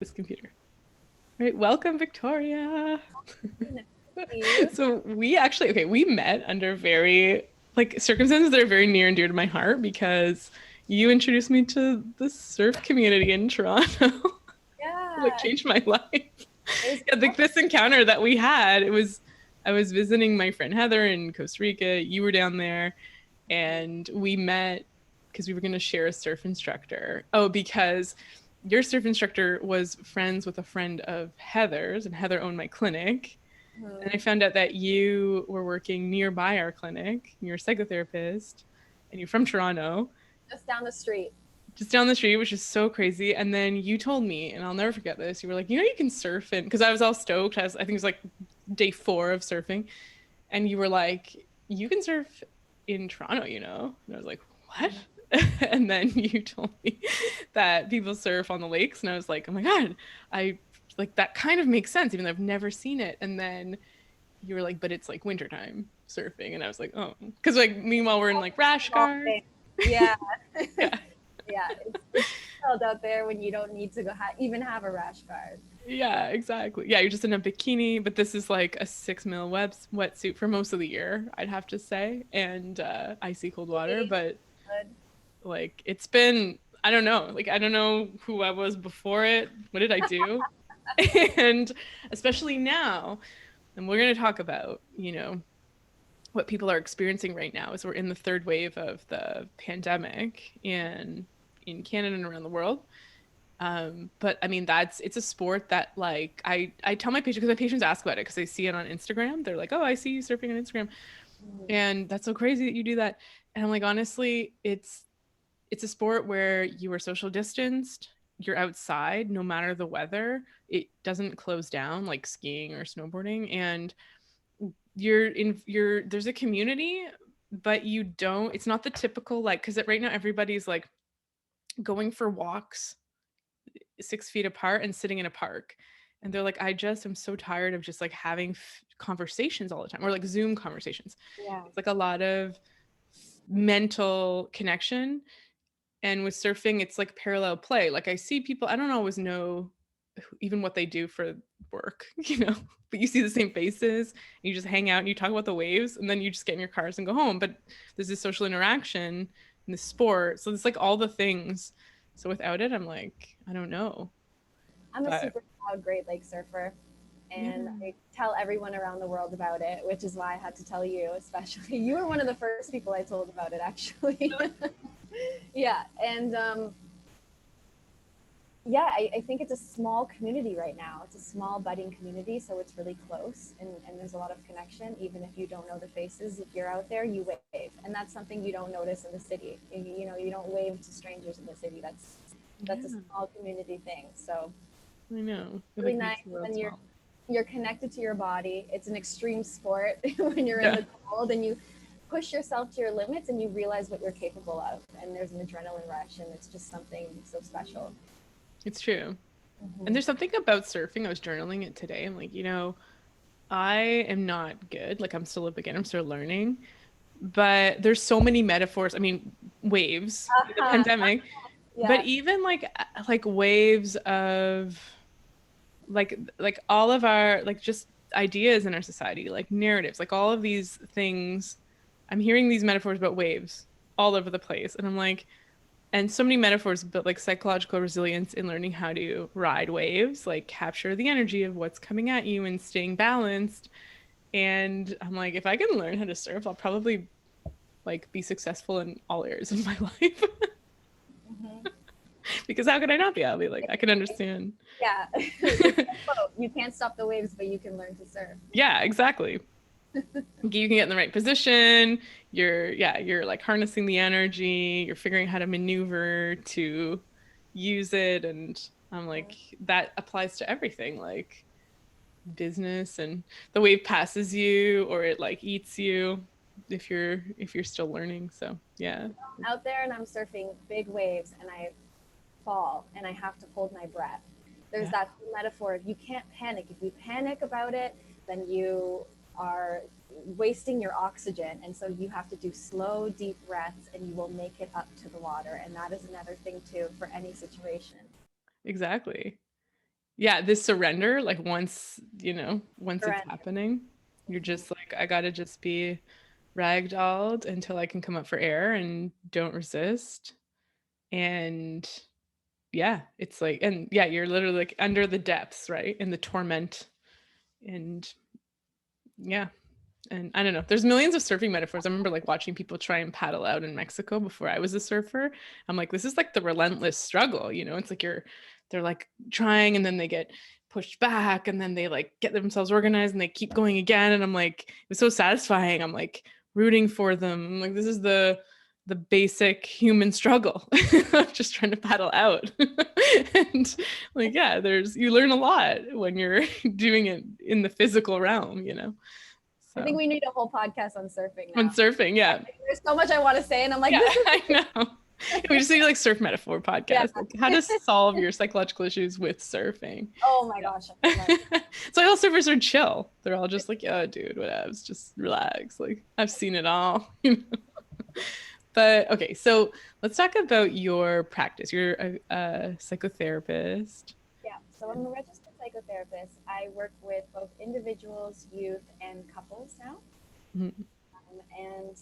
This computer. All right, welcome, Victoria. So we met under very circumstances that are very near and dear to my heart because you introduced me to the surf community in Toronto. Like Yeah, changed my life. it was Yeah, like this encounter that we had, I was visiting my friend Heather in Costa Rica. You were down there and we met because we were going to share a surf instructor. Oh, because your surf instructor was friends with a friend of Heather's, and Heather owned my clinic. And I mhm, found out that you were working nearby our clinic. You're a psychotherapist, and you're from Toronto, just down the street. just down the street, which is so crazy. And then you told me, and I'll never forget this. You were like, you can surf in, because I was all stoked. I think it was like day 4 of surfing, and you were like, you can surf in Toronto. And I was like, what? Mhm. And then you told me that people surf on the lakes, and I was like, oh my god, I like that kind of makes sense, even though I've never seen it. And then you were like, but it's like wintertime surfing, and I was like, oh, because like meanwhile we're in like rash Small guard. thing. Yeah, Yeah, yeah. It's cold out there when you don't need to even have a rash guard. yeah, exactly. Yeah, you're just in a bikini, but this is like a 6 mil wetsuit for most of the year, I'd have to say, and icy cold water. Really But good. like it's been, I don't know, like I don't know who I was before it. What did I do? And especially now, and we're going to talk about, what people are experiencing right now as we're in the third wave of the pandemic in Canada and around the world. But I mean, it's a sport that like I tell my patients, because my patients ask about it because they see it on Instagram. They're like, oh, I see you surfing on Instagram. Mhm. And that's so crazy that you do that. And I'm like, honestly, it's a sport where you are social distanced, you're outside no matter the weather. It doesn't close down like skiing or snowboarding. And there's a community, but you don't, it's not the typical, like, because right now everybody's like going for walks 6 feet apart and sitting in a park, and they're like, I just am so tired of just like having conversations all the time, or like Zoom conversations. Yeah. It's like a lot of mental connection. And with surfing, it's like parallel play. Like I see people, I don't always know even what they do for work, but you see the same faces, and you just hang out and you talk about the waves, and then you just get in your cars and go home. But there's this social interaction in the sport. So it's like all the things. So without it, I'm like, I don't know. I'm a But super proud Great Lake surfer, yeah. and I tell everyone around the world about it, which is why I had to tell you, especially. You were one of the first people I told about it, actually. Yeah, and yeah, I think it's a small community right now. It's a small budding community, so it's really close, and there's a lot of connection. Even if you don't know the faces, if you're out there, you wave, and that's something you don't notice in the city. You don't wave to strangers in the city. That's a Yeah, small community thing. So I know. It really like makes nice, the world and you're small. you're connected to your body. It's an extreme sport when you're in Yeah, the cold, and you push yourself to your limits, and you realize what you're capable of. And there's an adrenaline rush, and it's just something so special. it's true. And Mm-hmm. there's something about surfing. I was journaling it today. I'm like, I am not good. Like I'm still a beginner. I'm still learning. But there's so many metaphors. I mean, waves in the Uh-huh. pandemic, but Yes. even like waves of like all of our like just ideas in our society, like narratives, like all of these things. I'm hearing these metaphors about waves all over the place, and I'm like, and so many metaphors, but like psychological resilience in learning how to ride waves, like capture the energy of what's coming at you and staying balanced. And I'm like, if I can learn how to surf, I'll probably like be successful in all areas of my life. Hmm. Because how could I not be? I'll be like, I can understand. Yeah. It's like a boat. You can't stop the waves, but you can learn to surf. Yeah, exactly. You can get in the right position. You're like harnessing the energy, you're figuring how to maneuver to use it. And I'm like, that applies to everything, like business, and the wave passes you or it like eats you if you're still learning. So yeah. Out there and I'm surfing big waves and I fall and I have to hold my breath. There's Yeah. that metaphor of you can't panic. If you panic about it, then you are wasting your oxygen. And so you have to do slow, deep breaths and you will make it up to the water. And that is another thing too for any situation. Exactly. yeah, this surrender, like once, once it's Surrender. happening, you're Mhm. just like, I gotta just be ragdolled until I can come up for air and don't resist. And yeah, it's like, and yeah, you're literally like under the depths, right? In the torment. And yeah. And I don't know, there's millions of surfing metaphors. I remember like watching people try and paddle out in Mexico before I was a surfer. I'm like, this is like the relentless struggle, it's like they're like trying and then they get pushed back and then they like get themselves organized and they keep going again. And I'm like, it was so satisfying. I'm like rooting for them. I'm like, this is the basic human struggle of just trying to paddle out. And like, yeah, you learn a lot when you're doing it in the physical realm. I think So we need a whole podcast on surfing on now. surfing, yeah. There's so much I want to say, and I'm like, Yeah, this is I know. We just need like surf metaphor yeah. podcast, like how to solve your psychological issues with surfing. Oh my gosh, I love it. Yeah. So all surfers are chill. They're all just like, oh, dude, whatever. Just relax. Like I've seen it all. But okay, so let's talk about your practice. You're a psychotherapist. Yeah, so I'm a registered psychotherapist. I work with both individuals, youth, and couples now. Mhm. And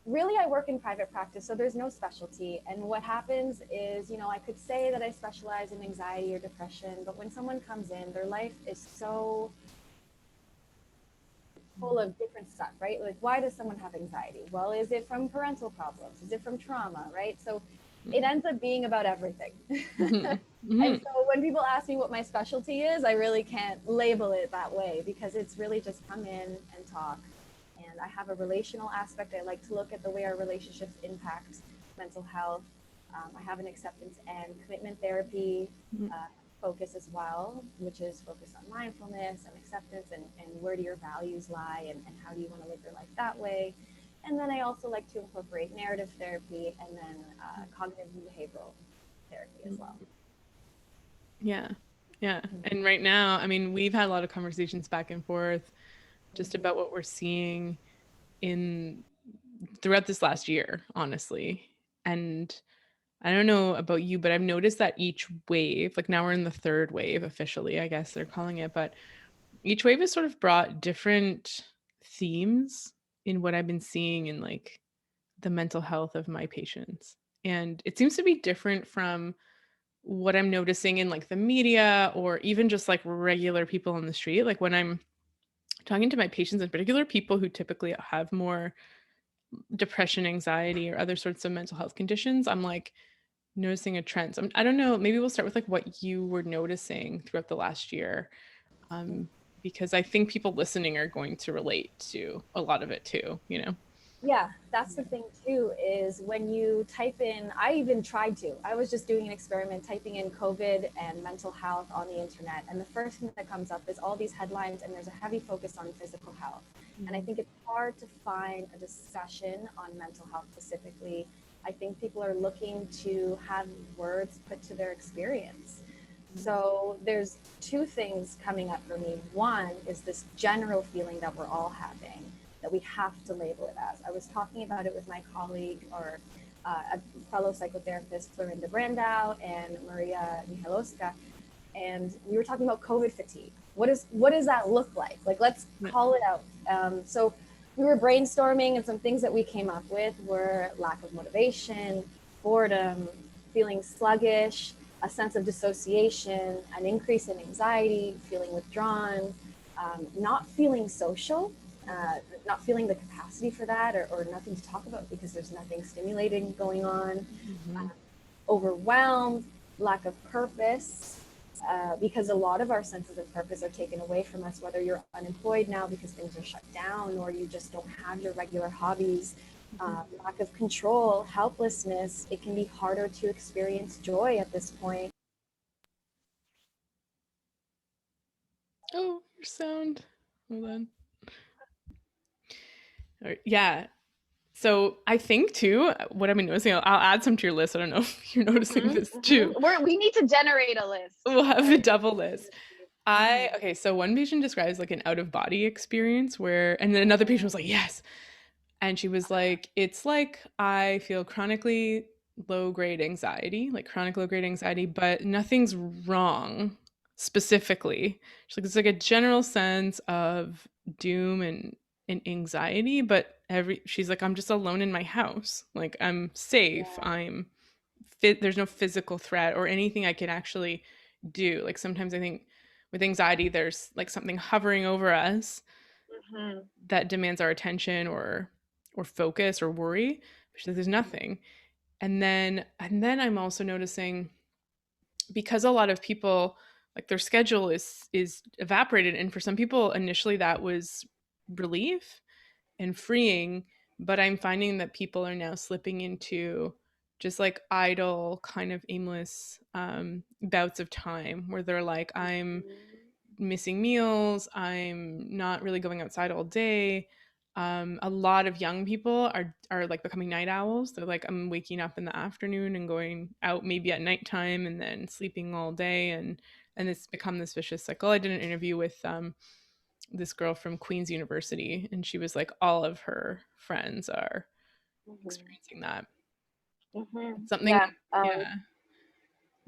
really, I work in private practice, so there's no specialty. And what happens is, I could say that I specialize in anxiety or depression, but when someone comes in, their life is so full of different stuff, right? Like, why does someone have anxiety? Well, is it from parental problems? Is it from trauma, right? So it ends up being about everything. Mhm. And Mhm. so when people ask me what my specialty is, I really can't label it that way because it's really just come in and talk. And I have a relational aspect. I like to look at the way our relationships impact mental health. I have an acceptance and commitment therapy focus as well, which is focused on mindfulness and acceptance and where do your values lie and how do you want to live your life that way. And then I also like to incorporate narrative therapy and then cognitive and behavioral therapy as well. Yeah. Yeah. And right now, I mean, we've had a lot of conversations back and forth just about what we're seeing in throughout this last year, honestly. And I don't know about you, but I've noticed that each wave, like now we're in the third wave officially, I guess they're calling it, but each wave has sort of brought different themes in what I've been seeing in like the mental health of my patients. And it seems to be different from what I'm noticing in like the media or even just like regular people on the street. Like when I'm talking to my patients, in particular, people who typically have more depression, anxiety, or other sorts of mental health conditions, I'm like noticing a trend. So I don't know, maybe we'll start with like what you were noticing throughout the last year. Because I think people listening are going to relate to a lot of it too. Yeah, that's the thing too, is when you type in, I even tried to, I was just doing an experiment typing in COVID and mental health on the internet. And the first thing that comes up is all these headlines, and there's a heavy focus on physical health. And I think it's hard to find a discussion on mental health specifically. I think people are looking to have words put to their experience. So there's two things coming up for me. One is this general feeling that we're all having that we have to label it as. I was talking about it with my colleague or a fellow psychotherapist, Florinda Brandau and Maria Michalowska, and we were talking about COVID fatigue. What does that look like? Like, let's call it out. So we were brainstorming, and some things that we came up with were lack of motivation, boredom, feeling sluggish, a sense of dissociation, an increase in anxiety, feeling withdrawn, not feeling social, not feeling the capacity for that, or nothing to talk about because there's nothing stimulating going on, overwhelmed, lack of purpose, because a lot of our senses of purpose are taken away from us, whether you're unemployed now because things are shut down or you just don't have your regular hobbies. Lack of control, helplessness. It can be harder to experience joy at this point. Oh, your sound. Hold on. All right. Yeah. So I think too, what I've been noticing, I'll add some to your list. I don't know if you're noticing this too. We need to generate a list. We'll have a double list. Mhm. Okay, so one patient describes like an out of body experience where, and then another patient was like, yes. And she was like, it's like I feel chronically low grade anxiety, like chronic low grade anxiety, but nothing's wrong. specifically. She's like, it's like a general sense of doom and anxiety, but she's like, I'm just alone in my house. Like, I'm safe. Yeah. I'm fit. There's no physical threat or anything I can actually do. Like, sometimes I think with anxiety, there's like something hovering over us Mm-hmm. that demands our attention or focus or worry. But she's like, there's nothing. And then I'm also noticing, because a lot of people, like, their schedule is evaporated, and for some people initially that was relief and freeing, but I'm finding that people are now slipping into just like idle, kind of aimless bouts of time where they're like, I'm missing meals, I'm not really going outside all day. A lot of young people are like becoming night owls. They're like, I'm waking up in the afternoon and going out maybe at nighttime and then sleeping all day, and it's become this vicious cycle. I did an interview with this girl from Queen's University, and she was like, all of her friends are Mm-hmm. experiencing that. Mm-hmm. It's something, Yeah. yeah.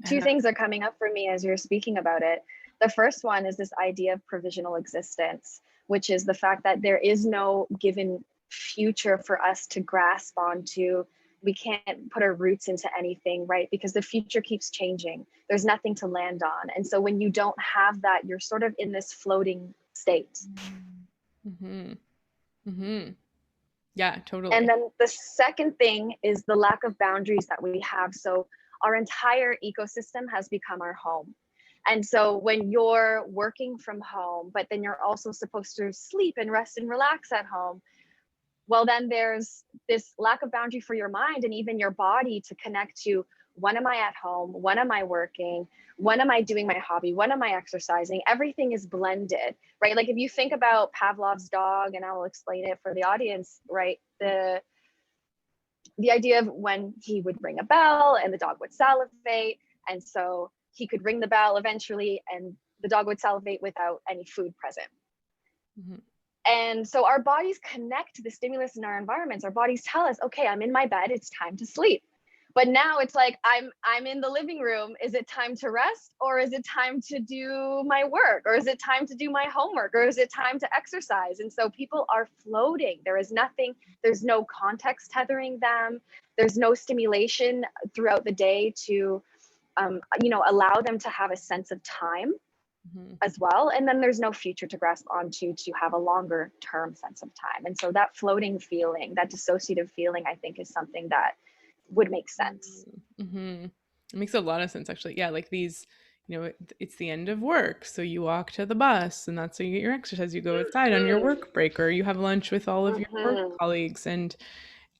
Two And things are coming up for me as you're speaking about it. The first one is this idea of provisional existence, which is the fact that there is no given future for us to grasp onto. We can't put our roots into anything, right? Because the future keeps changing. There's nothing to land on. And so when you don't have that, you're sort of in this floating state. mm-hmm, mm-hmm. Yeah, And totally. then the second thing is the lack of boundaries that we have. So our entire ecosystem has become our home. And so when you're working from home, but then you're also supposed to sleep and rest and relax at home, well, then there's this lack of boundary for your mind and even your body to connect to, when am I at home? When am I working? When am I doing my hobby? When am I exercising? Everything is blended, right? Like if you think about Pavlov's dog, and I will explain it for the audience, right? The idea of when he would ring a bell and the dog would salivate. And so he could ring the bell eventually and the dog would salivate without any food present. Mm-hmm. And so our bodies connect to the stimulus in our environments. Our bodies tell us, okay, I'm in my bed, it's time to sleep. But now it's like, I'm in the living room. Is it time to rest, or is it time to do my work, or is it time to do my homework, or is it time to exercise? And so people are floating. There is nothing, there's no context tethering them. There's no stimulation throughout the day to allow them to have a sense of time Mm-hmm. as well. And then there's no future to grasp onto to have a longer term sense of time. And so that floating feeling, that dissociative feeling, I think is something that would make sense. Mm-hmm. It makes a lot of sense, actually. Yeah, like these, it's the end of work, so you walk to the bus, and that's how you get your exercise. You go outside on your Mm-hmm. work break, or you have lunch with all of your work Mm-hmm. colleagues, and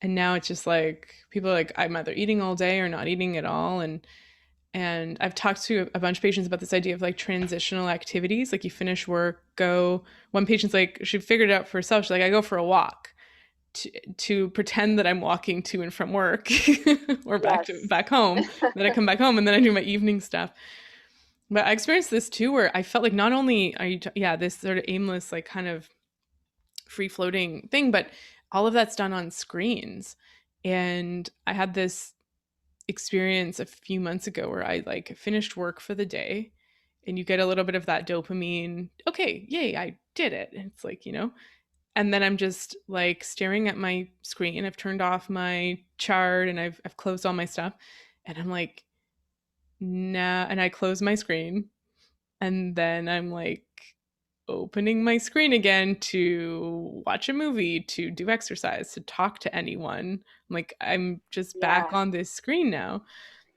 now it's just like people are like, I'm either eating all day or not eating at all, and I've talked to a bunch of patients about this idea of like transitional activities. Like, you finish work, go. One patient's like, she figured it out for herself. She's like, I go for a walk to pretend that I'm walking to and from work or Yes. back home. Then I come back home and then I do my evening stuff. But I experienced this too, where I felt like not only are this sort of aimless, like kind of free floating thing, but all of that's done on screens. And I had this experience a few months ago where I like finished work for the day, and you get a little bit of that dopamine. Okay, yay, I did it. And it's like, and then I'm just like staring at my screen. I've turned off my chart and I've closed all my stuff. And I'm like, nah. And I close my screen. And then I'm like opening my screen again to watch a movie, to do exercise, to talk to anyone. I'm just back Yeah. on this screen now.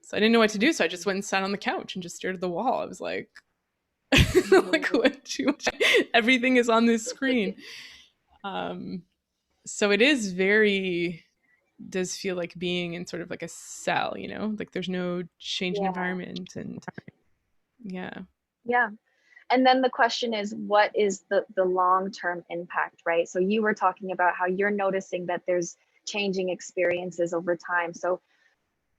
So I didn't know what to do. So I just went and sat on the couch and just stared at the wall. I was like, like, Mm-hmm. what do everything is on this screen. Um, so it is very, does feel like being in sort of like a cell, like there's no change in Yeah. environment. And yeah. Yeah. And then the question is, what is the long-term impact, right? So you were talking about how you're noticing that there's changing experiences over time. So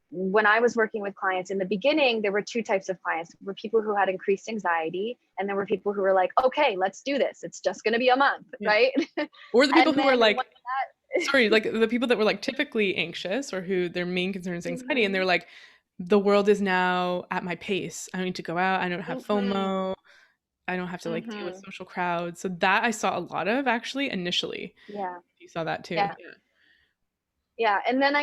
when I was working with clients in the beginning, there were two types of clients. There were people who had increased anxiety, and there were people who were like, okay, let's do this. It's just going to be a month, Yeah. right? Or the people And who are then like, sorry, like the people that were like typically anxious, or who their main concern is anxiety, and they're Mhm. like, the world is now at my pace. I don't need to go out. I don't have Mm-hmm. FOMO. I don't have to like deal with Mm-hmm. social crowds. So that I saw a lot of actually initially. Yeah. You saw that too. Yeah. Yeah. And then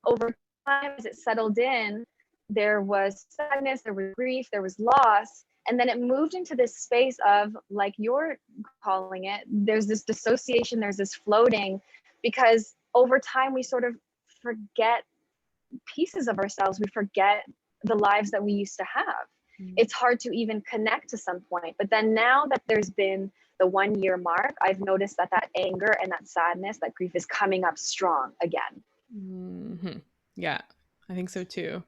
over time, as it settled in, there was sadness, there was grief, there was loss. And then it moved into this space of, like you're calling it, there's this dissociation, there's this floating, because over time we sort of forget pieces of ourselves. We forget the lives that we used to have. Yeah. It's hard to even connect to some point. But then now that there's been the 1 year mark, I've noticed that that anger and that sadness, that grief is coming up strong again. Hmm. Yeah, I think so too.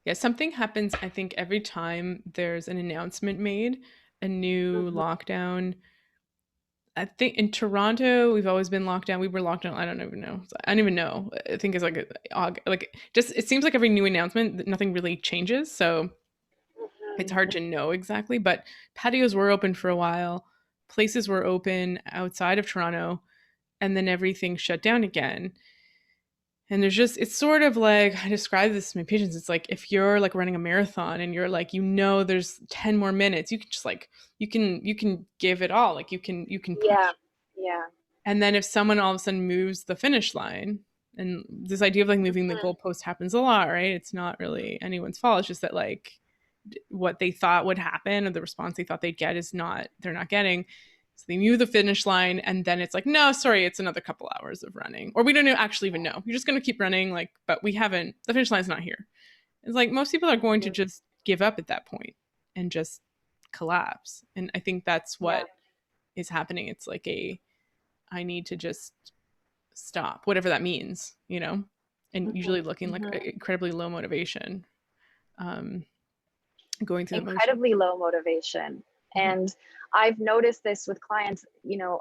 Yeah, something happens, I think, every time there's an announcement made, a new Mm-hmm. lockdown. I think in Toronto, we've always been locked down. We were locked down. I don't even know. I don't even know. I think it's like like just it seems like every new announcement, nothing really changes. So it's hard to know exactly. But patios were open for a while. Places were open outside of Toronto, and then everything shut down again. And there's just, it's sort of like, I describe this to my patients. It's like if you're like running a marathon and you're like, there's 10 more minutes, you can just like, you can give it all. Like you can Yeah. push. Yeah. And then if someone all of a sudden moves the finish line, and this idea of like moving the Mm-hmm. goalpost happens a lot, right? It's not really anyone's fault. It's just that like what they thought would happen or the response they thought they'd get is not, they're not getting. So they move the finish line and then it's like, no, sorry, it's another couple hours of running. Or we don't actually even know. You're just going to keep running, like, but we haven't, the finish line's not here. It's like most people are going to Mm-hmm. just give up at that point and just collapse. And I think that's Yeah. what is happening. It's like I need to just stop, whatever that means, and usually looking like Mm-hmm. incredibly low motivation, um, going through the motion. Incredibly low motivation. Mhm. And I've noticed this with clients,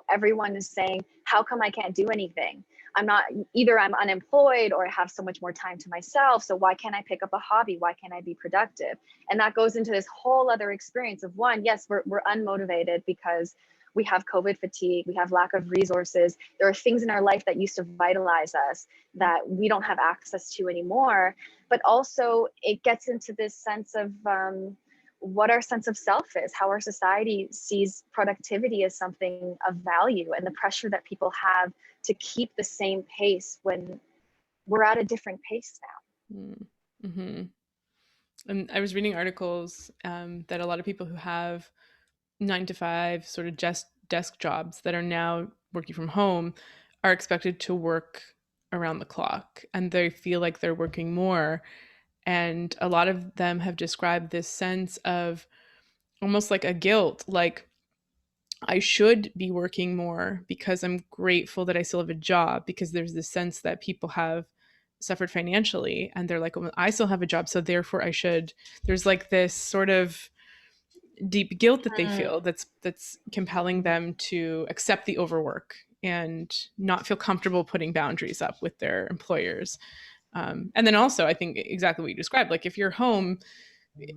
everyone is saying, how come I can't do anything? I'm not, either I'm unemployed or I have so much more time to myself. So why can't I pick up a hobby? Why can't I be productive? And that goes into this whole other experience of, one, yes, we're unmotivated because we have COVID fatigue, we have lack of resources. There are things in our life that used to vitalize us that we don't have access to anymore. But also it gets into this sense of what our sense of self is, how our society sees productivity as something of value, and the pressure that people have to keep the same pace when we're at a different pace now. Mm-hmm. And I was reading articles that a lot of people who have 9 to 5 sort of just desk jobs that are now working from home are expected to work around the clock and they feel like they're working more. And a lot of them have described this sense of almost like a guilt, like I should be working more because I'm grateful that I still have a job, because there's this sense that people have suffered financially and they're like, well, I still have a job, so therefore I should. There's like this sort of deep guilt that they feel that's compelling them to accept the overwork and not feel comfortable putting boundaries up with their employers. And then also, I think exactly what you described. Like if you're home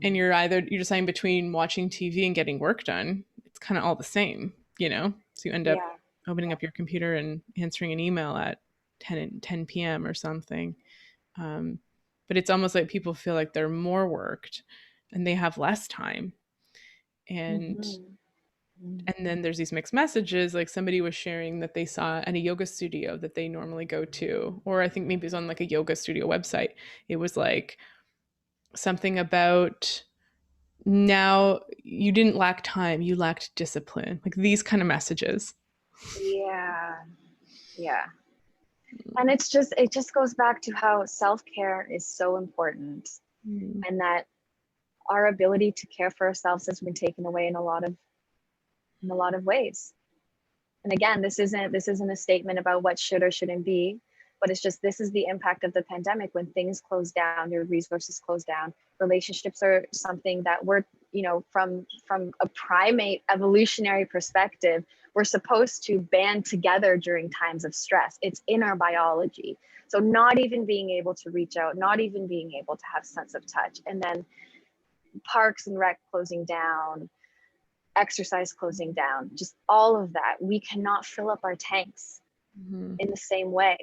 and you're deciding between watching TV and getting work done, it's kind of all the same. So you end up Yeah. opening up your computer and answering an email at 10 p.m. or something. Um, but it's almost like people feel like they're more worked and they have less time. And Mm-hmm. and then there's these mixed messages. Like somebody was sharing that they saw at a yoga studio that they normally go to, or I think maybe it was on like a yoga studio website. It was like something about, now you didn't lack time, you lacked discipline, like these kind of messages. Yeah. Yeah. And it just goes back to how self-care is so important, Mm, and that our ability to care for ourselves has been taken away in a lot of ways. And again, this isn't a statement about what should or shouldn't be, but it's just, this is the impact of the pandemic. When things close down, your resources close down, relationships are something that we're, from a primate evolutionary perspective, we're supposed to band together during times of stress. It's in our biology. So not even being able to reach out, not even being able to have sense of touch, and then parks and rec closing down, exercise closing down, just all of that. We cannot fill up our tanks mhm, in the same way.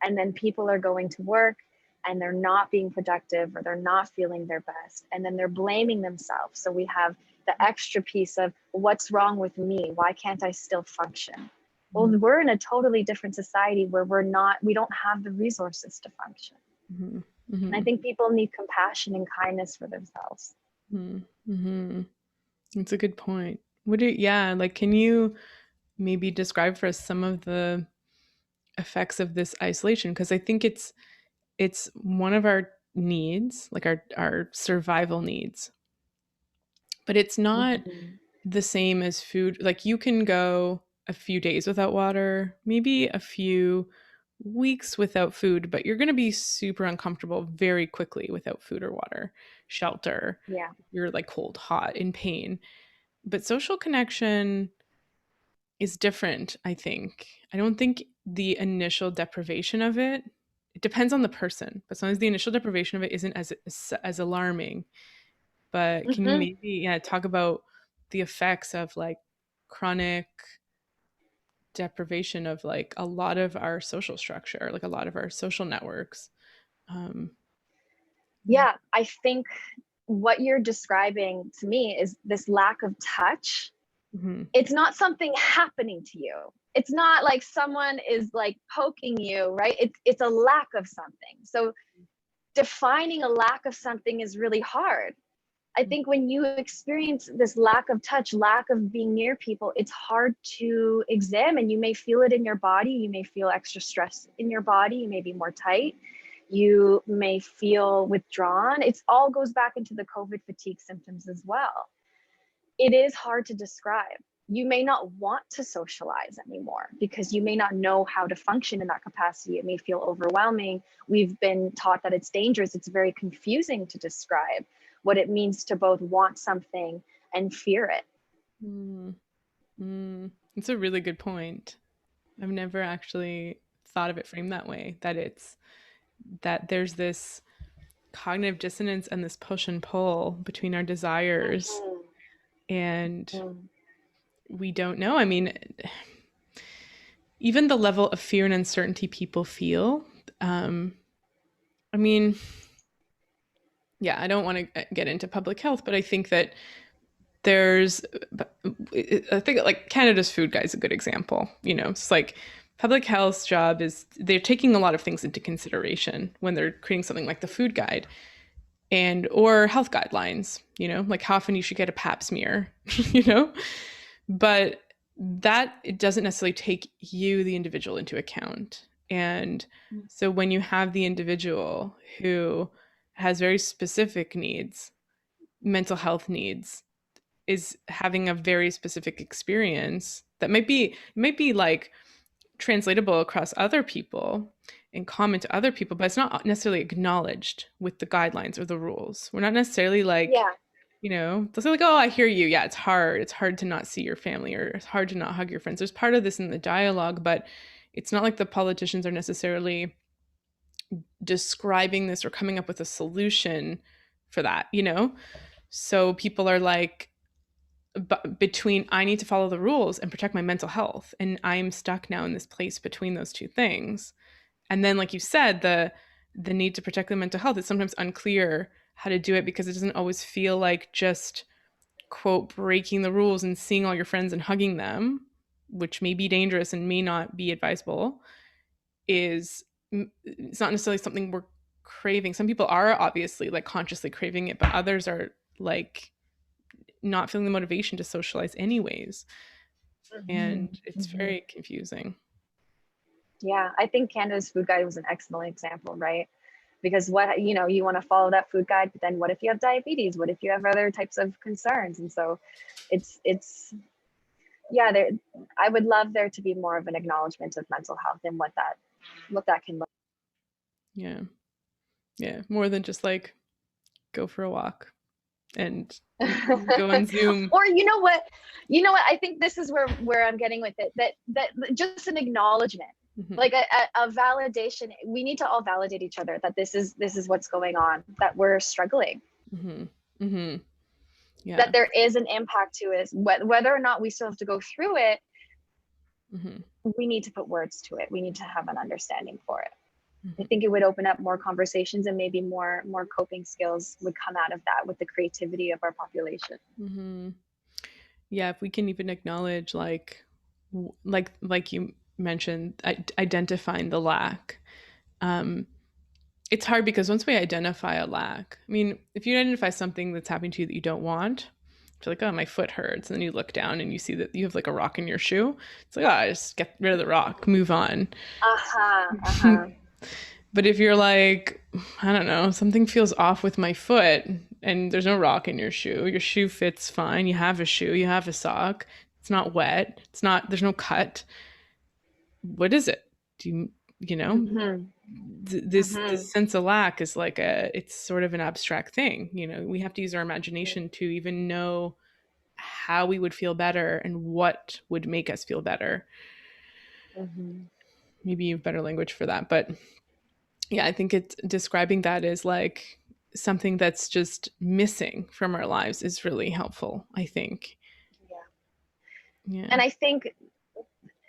And then people are going to work and they're not being productive, or they're not feeling their best, and then they're blaming themselves. So we have the extra piece of, what's wrong with me? Why can't I still function? Well, we're in a totally different society where we don't have the resources to function. Mm-hmm. And I think people need compassion and kindness for themselves. Mm-hmm. That's a good point. Like, can you maybe describe for us some of the effects of this isolation? Because I think it's one of our needs, like our survival needs, but it's not Mm-hmm. the same as food. Like, you can go a few days without water, maybe a few weeks without food, but you're going to be super uncomfortable very quickly without food or water, shelter. Yeah. You're like cold, hot, in pain. But social connection is different, I think. I don't think the initial deprivation of it depends on the person, but sometimes the initial deprivation of it isn't as alarming. But can you Mm-hmm. maybe talk about the effects of like chronic deprivation of like a lot of our social structure, like a lot of our social networks? Um, yeah. Yeah, I think what you're describing to me is this lack of touch. Mm-hmm. It's not something happening to you. It's not like someone is like poking you, right? It's a lack of something. So defining a lack of something is really hard. I think when you experience this lack of touch, lack of being near people, it's hard to examine. You may feel it in your body. You may feel extra stress in your body. You may be more tight. You may feel withdrawn. It all goes back into the COVID fatigue symptoms as well. It is hard to describe. You may not want to socialize anymore because you may not know how to function in that capacity. It may feel overwhelming. We've been taught that it's dangerous. It's very confusing to describe what it means to both want something and fear it. It's a really good point. I've never actually thought of it framed that way, that there's this cognitive dissonance and this push and pull between our desires, and Mm-hmm. we don't know. I mean, even the level of fear and uncertainty people feel. Um, I mean, yeah, I don't want to get into public health, but I think that there's, I think like Canada's food guide is a good example. It's like public health's job is they're taking a lot of things into consideration when they're creating something like the food guide and or health guidelines, like how often you should get a pap smear, you know but that it doesn't necessarily take you, the individual, into account. And so when you have the individual who has very specific needs, mental health needs, is having a very specific experience that might be like translatable across other people and common to other people, but it's not necessarily acknowledged with the guidelines or the rules. We're not necessarily like, Yeah. they'll say like, oh, I hear you. Yeah, it's hard. It's hard to not see your family, or it's hard to not hug your friends. There's part of this in the dialogue, but it's not like the politicians are necessarily describing this or coming up with a solution for that. So people are like, between I need to follow the rules and protect my mental health, and I'm stuck now in this place between those two things. And then, like you said, the need to protect the mental health, it's sometimes unclear how to do it because it doesn't always feel like just quote breaking the rules and seeing all your friends and hugging them, which may be dangerous and may not be advisable. Is It's not necessarily something we're craving. Some people are obviously like consciously craving it, but others are like not feeling the motivation to socialize anyways. And it's Mm-hmm. very confusing. Yeah, I think Canada's food guide was an excellent example, right? Because you want to follow that food guide, but then what if you have diabetes? What if you have other types of concerns? And so it's yeah, I would love there to be more of an acknowledgement of mental health and what that can look. Yeah. Yeah. More than just like go for a walk and go on Zoom. Or you know what I think this is where I'm getting with it, that just an acknowledgement, Mm-hmm. like a validation. We need to all validate each other that this is what's going on, that we're struggling, Mm-hmm. Mm-hmm. Yeah. that there is an impact to it, whether or not we still have to go through it. Mm-hmm. We need to put words to it. We need to have an understanding for it. I think it would open up more conversations, and maybe more coping skills would come out of that with the creativity of our population. Mm-hmm. Yeah, if we can even acknowledge like you mentioned, identifying the lack. Um, it's hard because once we identify a lack, I mean, if you identify something that's happening to you that you don't want, it's like, oh, my foot hurts. And then you look down and you see that you have like a rock in your shoe. It's like, oh, just get rid of the rock, move on. Uh-huh, uh-huh. But if you're like, I don't know, something feels off with my foot and there's no rock in your shoe fits fine, you have a shoe, you have a sock, it's not wet, there's no cut. What is it? Do you, you know, Mm-hmm. this sense of lack is like it's sort of an abstract thing. We have to use our imagination to even know how we would feel better and what would make us feel better. Mm-hmm. Maybe you have better language for that, but yeah, I think it's describing that as like something that's just missing from our lives is really helpful, I think. Yeah. Yeah. And I think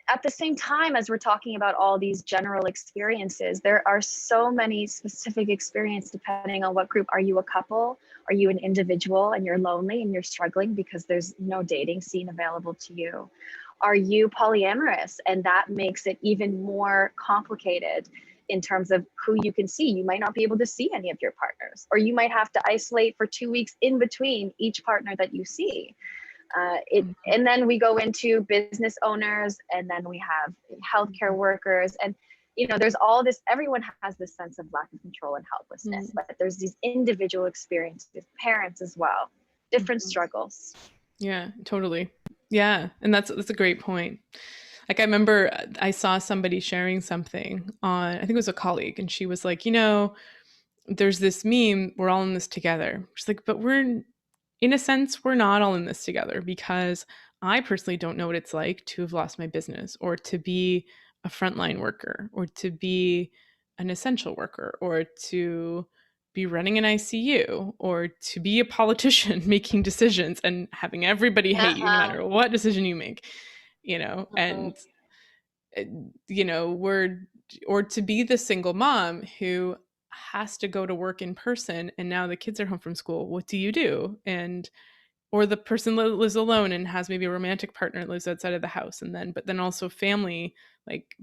at the same time, as we're talking about all these general experiences, there are so many specific experiences depending on what group. Are you a couple? Are you an individual and you're lonely and you're struggling because there's no dating scene available to you? Are you polyamorous? And that makes it even more complicated in terms of who you can see. You might not be able to see any of your partners, or you might have to isolate for 2 weeks in between each partner that you see. And then we go into business owners, and then we have healthcare workers, and there's all this. Everyone has this sense of lack of control and helplessness, but there's these individual experiences, parents as well, different struggles. Yeah, totally. Yeah, and that's a great point. Like I remember I saw somebody sharing something on, I think it was a colleague, and she was like, there's this meme, we're all in this together. She's like, but in a sense, we're not all in this together, because I personally don't know what it's like to have lost my business, or to be a frontline worker, or to be an essential worker, or to be running an ICU, or to be a politician making decisions and having everybody hate you no Uh-huh. matter what decision you make, Uh-huh. and we're, or to be the single mom who has to go to work in person and now the kids are home from school. What do you do? And or the person that lives alone and has maybe a romantic partner that lives outside of the house, and then but then also family, like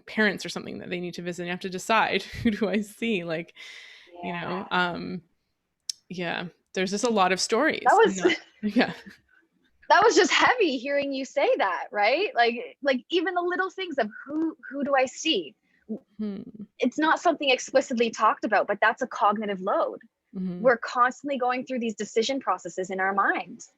parents or something that they need to visit, and you have to decide who do I see, like you know Yeah. um yeah, there's just a lot of That stories and was not, yeah. that was just heavy hearing you say that, right? Like even the little things of who do I see? Hmm. It's not something explicitly talked about, but that's a cognitive load. Mm-hmm. We're constantly going through these decision processes in our minds.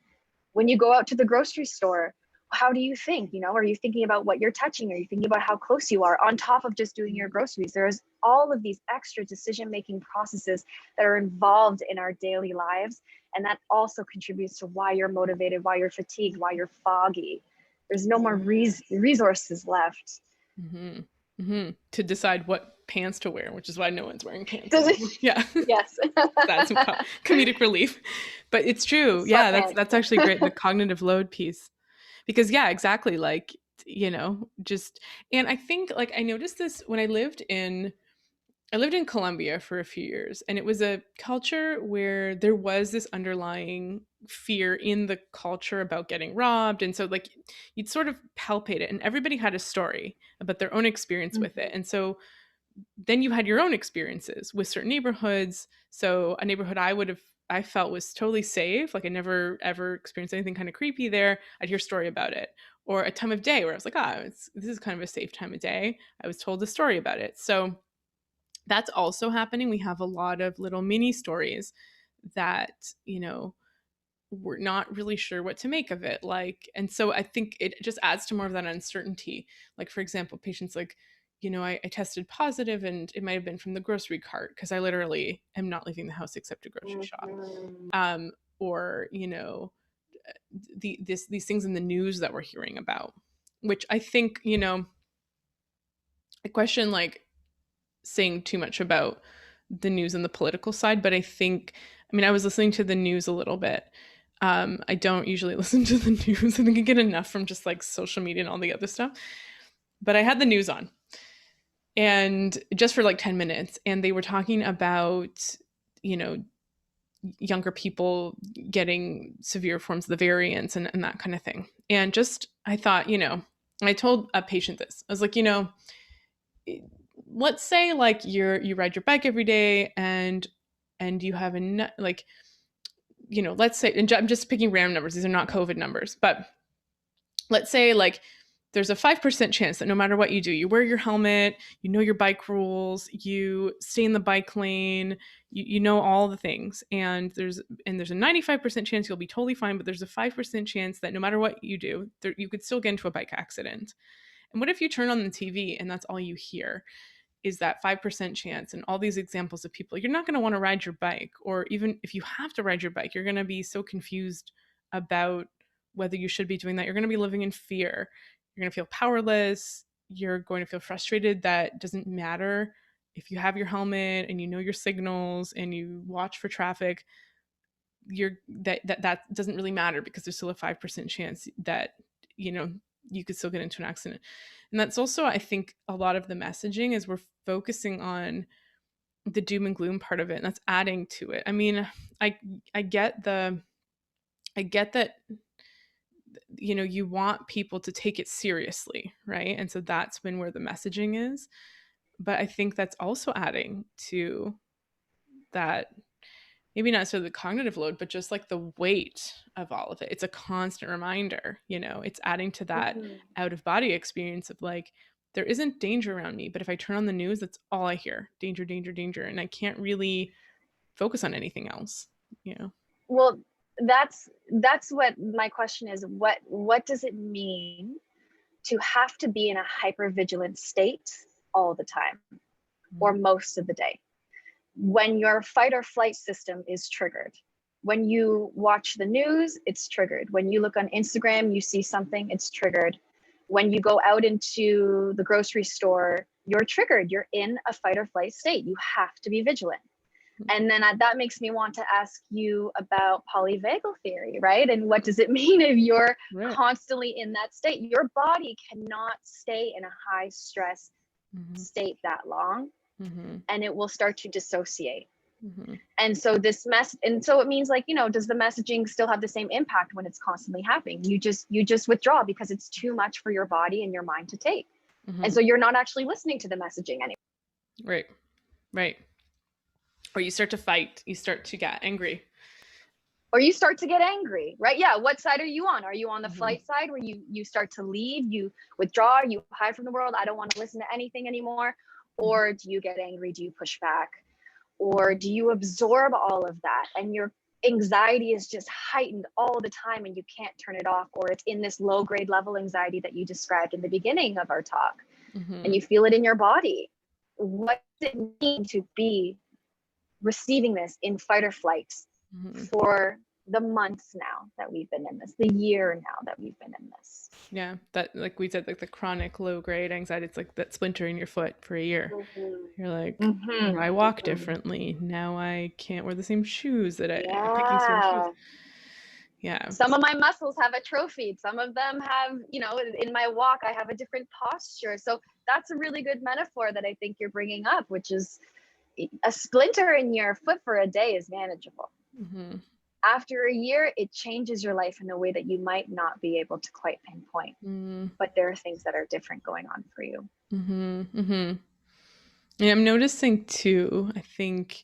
When you go out to the grocery store, how do you think? Are you thinking about what you're touching? Are you thinking about how close you are on top of just doing your groceries? There's all of these extra decision-making processes that are involved in our daily lives. And that also contributes to why you're motivated, why you're fatigued, why you're foggy. There's no more resources left. Mm-hmm. Mm-hmm. To decide what pants to wear, which is why no one's wearing pants Does it? anymore. Yeah. Yes. That's some comedic relief, but it's true. Yeah, that's Sweatpants. that's actually great, the cognitive load piece, because yeah, exactly, like just, and I think like I noticed this when I lived in Colombia for a few years, and it was a culture where there was this underlying fear in the culture about getting robbed. And so, like, you'd sort of palpate it, and everybody had a story about their own experience with it. Mhm. And so, then you had your own experiences with certain neighborhoods. So, a neighborhood I felt was totally safe. Like, I never ever experienced anything kind of creepy there. I'd hear a story about it. Or a time of day where I was like, this is kind of a safe time of day. I was told a story about it. So, that's also happening. We have a lot of little mini stories that, we're not really sure what to make of it. Like, and so I think it just adds to more of that uncertainty. Like, for example, patients like, I tested positive and it might have been from the grocery cart because I literally am not leaving the house except to grocery shop. Mhm. Or, these things in the news that we're hearing about, which I think, I question like saying too much about the news and the political side, but I was listening to the news a little bit. I don't usually listen to the news. I think I get enough from just like social media and all the other stuff. But I had the news on. and just for like 10 minutes. And they were talking about, you know, younger people getting severe forms of the variants and that kind of thing. And just, I thought, you know, I told a patient this. I was like, you know, let's say like you ride your bike every day and you have a like, you know, let's say, and I'm just picking random numbers. These are not COVID numbers, but let's say like there's a 5% chance that no matter what you do, you wear your helmet, you know your bike rules, you stay in the bike lane, you know all the things, and there's a 95% chance you'll be totally fine, but there's a 5% chance that no matter what you do, you could still get into a bike accident. And what if you turn on the TV and that's all you hear is that 5% chance and all these examples of people? You're not going to want to ride your bike, or even if you have to ride your bike, you're going to be so confused about whether you should be doing that. You're going to be living in fear. You're going to feel powerless. You're going to feel frustrated that it doesn't matter if you have your helmet and you know your signals and you watch for traffic. That doesn't really matter because there's still a 5% chance that, you know, you could still get into an accident. And that's also, I think, a lot of the messaging is we're focusing on the doom and gloom part of it, and that's adding to it. I mean, I get that, you know, you want people to take it seriously, right? And so that's been where the messaging is. But I think that's also adding to that, maybe not necessarily the cognitive load, but just like the weight of all of it. It's a constant reminder, you know, it's adding to that Mm-hmm. out of body experience of like, there isn't danger around me, but if I turn on the news, that's all I hear: danger, danger, danger. And I can't really focus on anything else, you know? Well, that's what my question is. What does it mean to have to be in a hyper-vigilant state all the time or most of the day? When your fight or flight system is triggered, when you watch the news, it's triggered. When you look on Instagram, you see something, it's triggered. When you go out into the grocery store, you're triggered. You're in a fight or flight state. You have to be vigilant. And then that makes me want to ask you about polyvagal theory, right? And what does it mean if you're Right. constantly in that state? Your body cannot stay in a high stress state that long, and it will start to dissociate. And so it means, like, you know, does the messaging still have the same impact when it's constantly happening? You just withdraw because it's too much for your body and your mind to take. And so you're not actually listening to the messaging anymore. Right. Right. Or you start to fight, you start to get angry. Or you start to get angry, right? Yeah. What side are you on? Are you on the flight side where you start to leave, you withdraw, you hide from the world? I don't want to listen to anything anymore. Or do you get angry? Do you push back? Or do you absorb all of that and your anxiety is just heightened all the time and you can't turn it off? Or it's in this low grade level anxiety that you described in the beginning of our talk, and you feel it in your body. What does it mean to be receiving this in fight or flight for the months now that we've been in this, the year now that we've been in this? Yeah, that, like we said, like the chronic low grade anxiety, it's like that splinter in your foot for a year. You're like, I walk differently now. I can't wear the same shoes that I'm picking certain shoes. Yeah. Some of my muscles have atrophied. Some of them have, you know, in my walk, I have a different posture. So that's a really good metaphor that I think you're bringing up, which is a splinter in your foot for a day is manageable. After a year, it changes your life in a way that you might not be able to quite pinpoint. But there are things that are different going on for you. Yeah, I'm noticing too, I think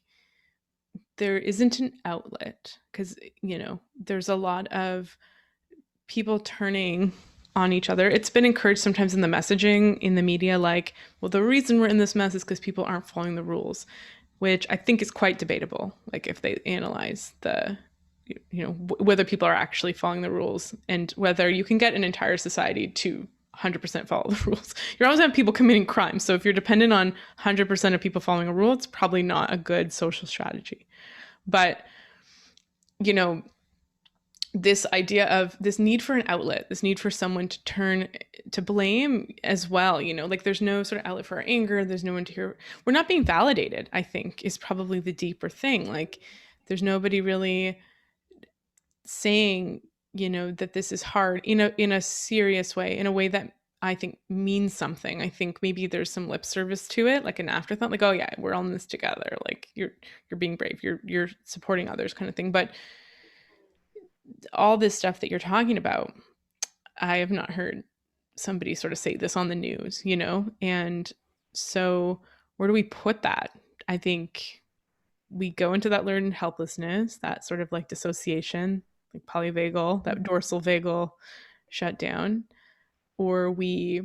there isn't an outlet because, you know, there's a lot of people turning on each other. It's been encouraged sometimes in the messaging in the media, like, well, the reason we're in this mess is because people aren't following the rules, which I think is quite debatable. Like if they analyze the, you know, whether people are actually following the rules and whether you can get an entire society to 100% follow the rules. You're always going to have people committing crimes. So if you're dependent on 100% of people following a rule, it's probably not a good social strategy. But, you know, this idea of this need for an outlet, this need for someone to turn to blame as well, you know, like there's no sort of outlet for our anger. There's no one to hear. We're not being validated, I think, is probably the deeper thing. Like there's nobody really saying, you know, that this is hard in a serious way, in a way that I think means something. I think maybe there's some lip service to it, like an afterthought, like, oh yeah, we're all in this together. Like you're being brave, you're supporting others kind of thing. But all this stuff that you're talking about, I have not heard somebody sort of say this on the news, you know? And so where do we put that? I think we go into that learned helplessness, that sort of like dissociation, like polyvagal, that dorsal vagal shutdown, or we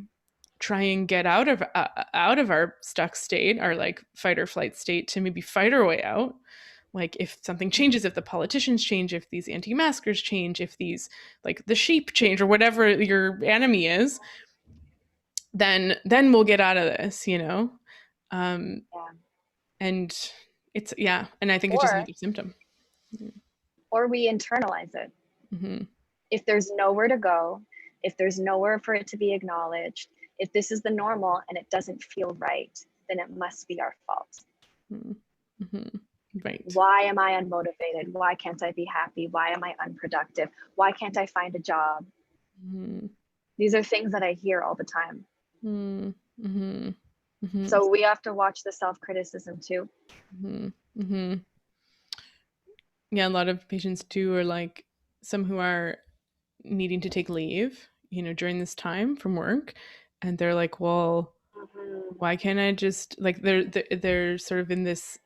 try and get out of our stuck state, our like fight or flight state, to maybe fight our way out. Like if something changes, if the politicians change, if these anti-maskers change, if these like the sheep change or whatever your enemy is, then we'll get out of this, you know. Yeah. And it's and I think it's just Or another symptom. we internalize it. Mm-hmm. If there's nowhere to go, if there's nowhere for it to be acknowledged, if this is the normal and it doesn't feel right, then it must be our fault. Mm-hmm. Right. Why am I unmotivated? Why can't I be happy? Why am I unproductive? Why can't I find a job? Mm-hmm. These are things that I hear all the time. Mm-hmm. Mm-hmm. So we have to watch the self-criticism too. Mm-hmm. Mm-hmm. Yeah, a lot of patients too are like, some who are needing to take leave, you know, during this time from work, and they're like, well, why can't I just, like, they're sort of in this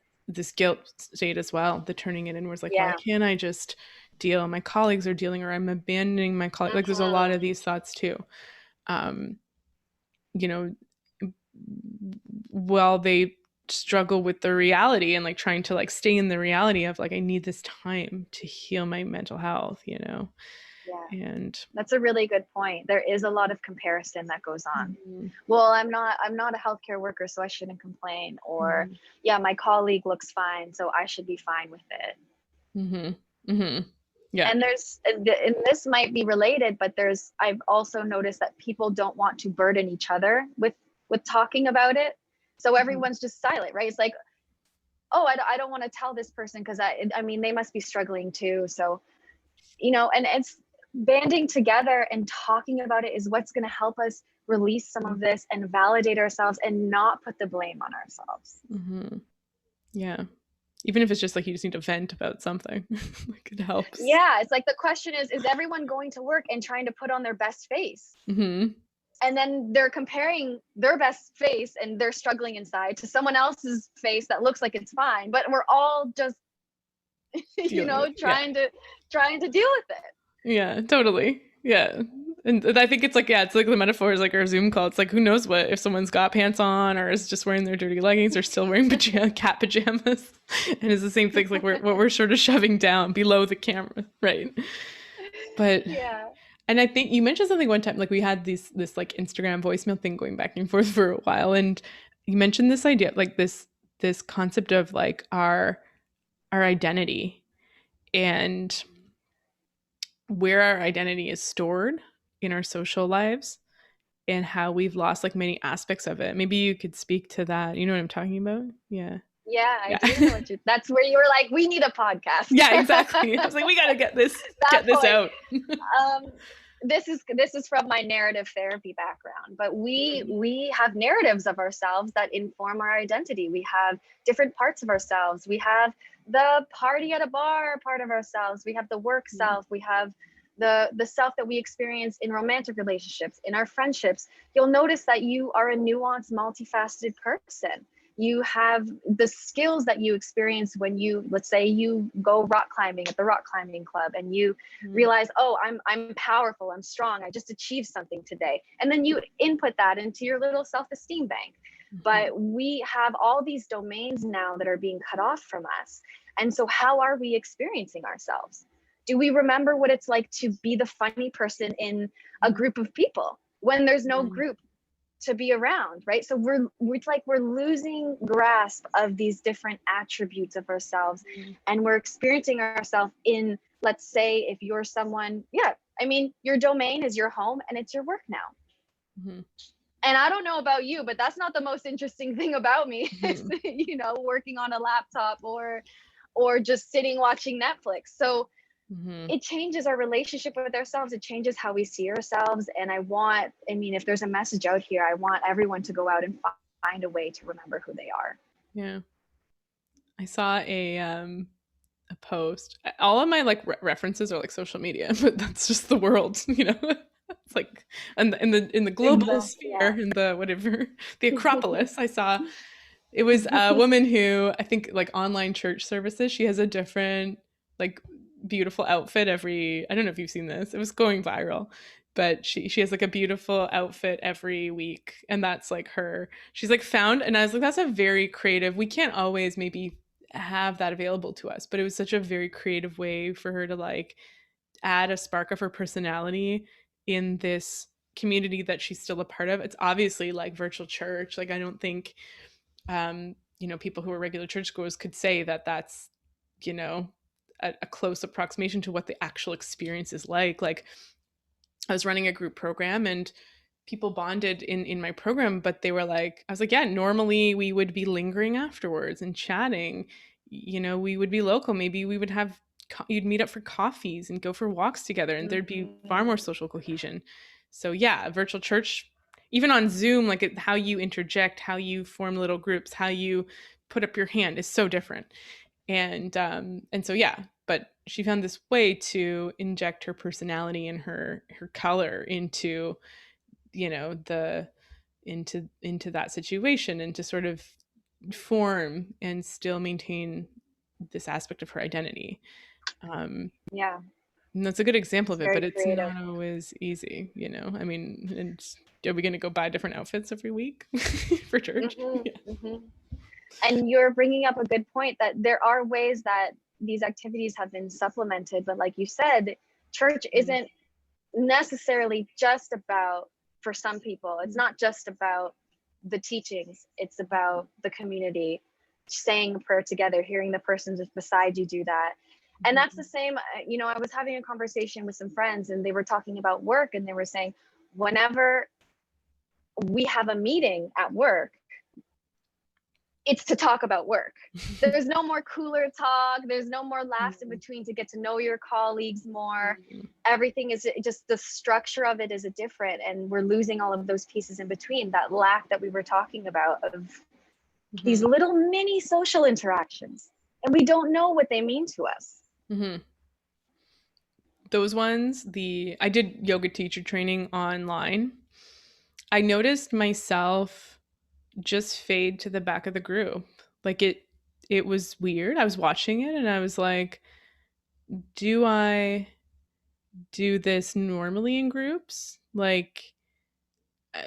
guilt state as well, the turning it inwards, like, why can't I just deal? My colleagues are dealing, or I'm abandoning my colleagues. Like there's a lot of these thoughts too. You know, while they struggle with the reality and like trying to like stay in the reality of like, I need this time to heal my mental health, you know. Yeah. And that's a really good point. There is a lot of comparison that goes on. Mm-hmm. Well, I'm not a healthcare worker, so I shouldn't complain. Or, yeah, my colleague looks fine, so I should be fine with it. Mm-hmm. Mm-hmm. Yeah. And this might be related, but I've also noticed that people don't want to burden each other with talking about it. So everyone's just silent, right? It's like, oh, I don't want to tell this person because I mean, they must be struggling too. So, you know, and it's banding together and talking about it is what's going to help us release some of this and validate ourselves and not put the blame on ourselves. Mm-hmm. Yeah. Even if it's just like you just need to vent about something, like it helps. Yeah. It's like the question is everyone going to work and trying to put on their best face? Mm-hmm. And then they're comparing their best face and they're struggling inside to someone else's face that looks like it's fine, but we're all just, you know, trying to deal with it. Yeah, totally. Yeah. And I think it's like, it's like the metaphor is like our Zoom call. It's like, who knows what, if someone's got pants on or is just wearing their dirty leggings or still wearing cat pajamas. And it's the same thing, like what we're sort of shoving down below the camera. Right. But yeah. And I think you mentioned something one time, like we had this like Instagram voicemail thing going back and forth for a while. And you mentioned this idea, like this concept of like our identity and where our identity is stored in our social lives and how we've lost like many aspects of it. Maybe you could speak to that. You know what I'm talking about? Yeah. Yeah, I do know that's where you were like, we need a podcast. Yeah, exactly. I was like, we got to get this out. This is from my narrative therapy background, but we have narratives of ourselves that inform our identity. We have different parts of ourselves. We have the party at a bar part of ourselves. We have the work self. We have the self that we experience in romantic relationships, in our friendships. You'll notice that you are a nuanced, multifaceted person. You have the skills that you experience when you, let's say you go rock climbing at the rock climbing club and you realize, oh, I'm powerful, I'm strong, I just achieved something today. And then you input that into your little self-esteem bank. But we have all these domains now that are being cut off from us. And so how are we experiencing ourselves? Do we remember what it's like to be the funny person in a group of people when there's no group to be around, right? So we're losing grasp of these different attributes of ourselves, and we're experiencing ourselves in, let's say, if you're someone, your domain is your home and it's your work now. And I don't know about you, but that's not the most interesting thing about me, is, you know, working on a laptop or just sitting watching Netflix. So Hmm. it changes our relationship with ourselves. It changes how we see ourselves. And if there's a message out here, I want everyone to go out and find a way to remember who they are. Yeah. I saw a post. All of my like references are like social media, but that's just the world, you know. It's like in the global Exactly. sphere, in the whatever, the Acropolis. I saw it was a woman who, I think, like online church services. She has a different like beautiful outfit every. I don't know if you've seen this. It was going viral, but she has like a beautiful outfit every week, and that's like her. She's like found, and I was like, that's a very creative. We can't always maybe have that available to us, but it was such a very creative way for her to like add a spark of her personality in this community that she's still a part of. It's obviously like virtual church. Like I don't think people who are regular churchgoers could say that that's, you know, a close approximation to what the actual experience is like. Like I was running a group program and people bonded in my program, but they were like, I was like, yeah, normally we would be lingering afterwards and chatting. We would be local. Maybe we would have you'd meet up for coffees and go for walks together, and there'd be far more social cohesion. So yeah, virtual church, even on Zoom, like how you interject, how you form little groups, how you put up your hand is so different. And so yeah, but she found this way to inject her personality and her color into the into that situation, and to sort of form and still maintain this aspect of her identity. um Yeah, and that's a good example it's of it, very but it's creative. not always easy. I mean, and are we going to go buy different outfits every week for church? Yeah. And you're bringing up a good point that there are ways that these activities have been supplemented, but like you said, church isn't necessarily just about, for some people, it's not just about the teachings, it's about the community, saying a prayer together, hearing the person just beside you do that. And that's the same, I was having a conversation with some friends and they were talking about work, and they were saying, whenever we have a meeting at work, it's to talk about work. There's no more cooler talk. There's no more laughs in between to get to know your colleagues more. Everything is just, the structure of it is different, and we're losing all of those pieces in between, that lack that we were talking about of these little mini social interactions, and we don't know what they mean to us. Mm-hmm. Those ones, I did yoga teacher training online. I noticed myself just fade to the back of the group. Like it was weird. I was watching it and I was like, do I do this normally in groups? Like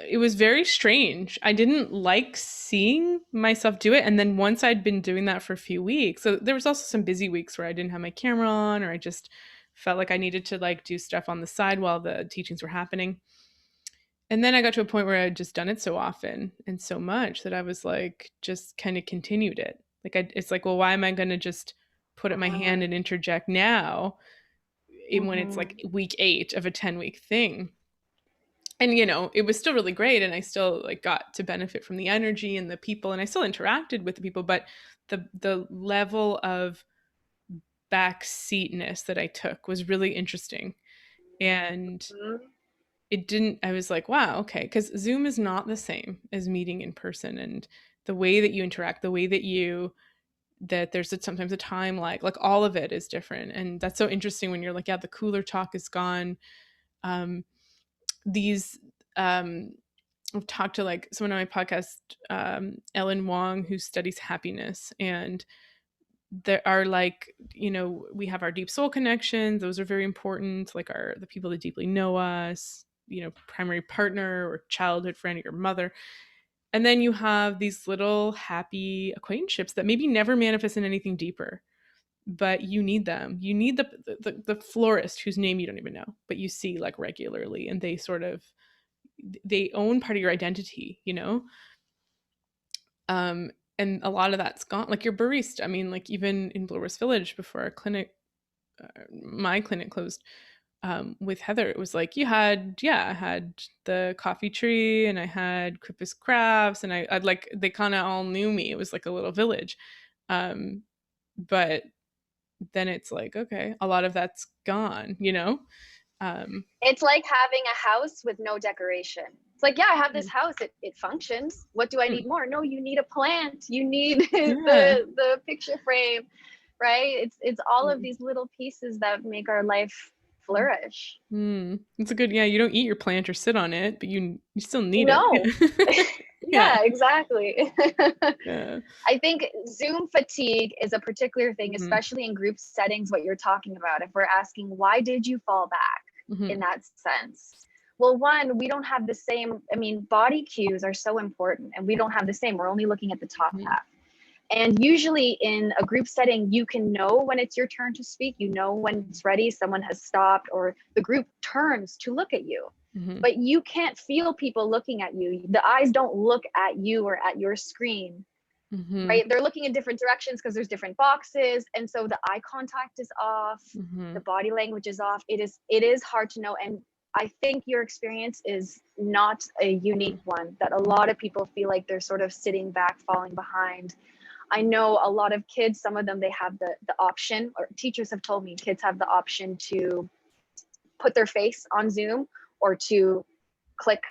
it was very strange. I didn't like seeing myself do it. And then once I'd been doing that for a few weeks, so there was also some busy weeks where I didn't have my camera on, or I just felt like I needed to like do stuff on the side while the teachings were happening. And then I got to a point where I'd just done it so often and so much that I was like, just kind of continued it. Like, it's like, well, why am I going to just put up my hand and interject now, even when it's like week 8 of a 10-week thing? And, it was still really great. And I still like got to benefit from the energy and the people, and I still interacted with the people, but the level of backseatness that I took was really interesting. And it didn't, I was like, wow, okay, because Zoom is not the same as meeting in person, and the way that you interact, the way that there's sometimes a time like all of it is different. And that's so interesting when you're like, yeah, the cooler talk is gone. These I've talked to like someone on my podcast, Ellen Wong, who studies happiness, and there are like, we have our deep soul connections. Those are very important, like the people that deeply know us, primary partner or childhood friend or your mother. And then you have these little happy acquaintanceships that maybe never manifest in anything deeper, but you need them. You need the florist whose name you don't even know, but you see like regularly, and they own part of your identity, and a lot of that's gone. Like your barista, I mean, like even in Blue Rose Village before our clinic, my clinic closed, with Heather, it was like I had the coffee tree, and I had Crippus Crafts, and I'd like, they kind of all knew me. It was like a little village. But then it's like, okay, a lot of that's gone, you know? It's like having a house with no decoration. It's like, yeah, I have this house, it functions. What do I need more? No, you need a plant, you need Yeah. the picture frame, right? It's all of these little pieces that make our life flourish. It's a good, yeah, you don't eat your plant or sit on it, but you still need No. it. Yeah. Yeah, exactly. Yeah. I think Zoom fatigue is a particular thing, Hmm. especially in group settings, what you're talking about. If we're asking, why did you fall back in Hmm. that sense? Well, one, we don't have the same, I mean, body cues are so important and we don't have the same. We're only looking at the top Hmm. half. And usually in a group setting, you can know when it's your turn to speak, you know when it's ready, someone has stopped, or the group turns to look at you. Hmm. But you can't feel people looking at you. The eyes don't look at you or at your screen, Hmm. right? They're looking in different directions because there's different boxes. And so the eye contact is off, Hmm. the body language is off. It is hard to know. And I think your experience is not a unique one, that a lot of people feel like they're sort of sitting back, falling behind. I know a lot of kids, some of them, they have the option, or teachers have told me kids have the option to put their face on Zoom or to click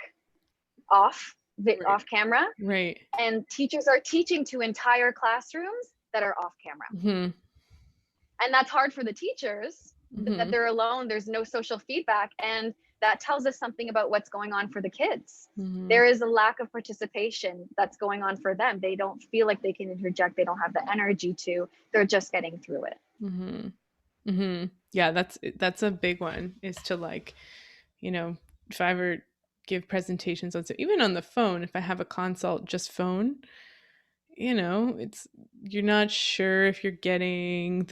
off Right. off camera, Right. and teachers are teaching to entire classrooms that are off camera. Hmm. And that's hard for the teachers, that Hmm. they're alone, there's no social feedback, and that tells us something about what's going on for the kids. Hmm. There is a lack of participation that's going on for them. They don't feel like they can interject, they don't have the energy to, they're just getting through it. Hmm. Hmm. Yeah, that's a big one, is to like, if I ever give presentations on, so even on the phone, if I have a consult just phone, it's, you're not sure if you're getting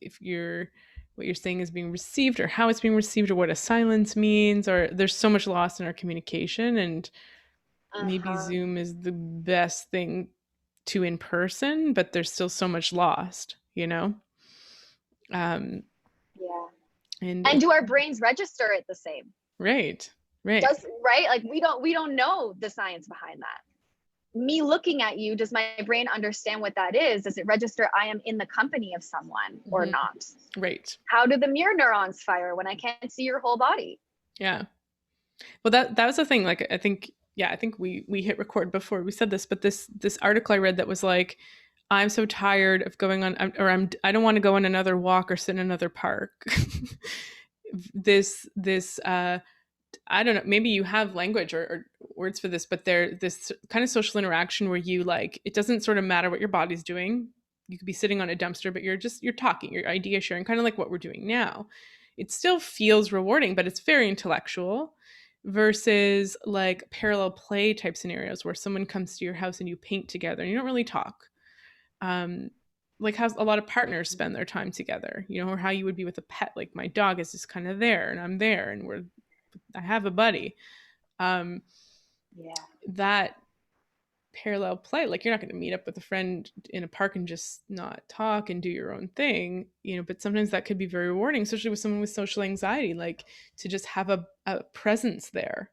if you're, what you're saying is being received, or how it's being received, or what a silence means, or there's so much lost in our communication. And maybe Uh-huh. Zoom is the best thing to in person, but there's still so much lost. um Yeah. and And it's do our brains register it the same? right, right. Does, right? Like we don't know the science behind that. Me looking at you, does my brain understand what that is? Does it register I am in the company of someone or Mhm. not? Right. How do the mirror neurons fire when I can't see your whole body? Yeah. Well, that was the thing. Like, I think, yeah, I think we hit record before we said this, but this article I read that was like, I'm so tired of going on, I don't want to go on another walk or sit in another park. This I don't know, maybe you have language or words for this, but they're this kind of social interaction where you, like, it doesn't sort of matter what your body's doing. You could be sitting on a dumpster, but you're talking, your idea sharing, kind of like what we're doing now. It still feels rewarding, but it's very intellectual, versus like parallel play type scenarios where someone comes to your house and you paint together and you don't really talk. Um, like how a lot of partners spend their time together, or how you would be with a pet. Like my dog is just kind of there and I'm there and I have a buddy. Um, Yeah. that parallel play, like, you're not going to meet up with a friend in a park and just not talk and do your own thing, but sometimes that could be very rewarding, especially with someone with social anxiety, like to just have a presence there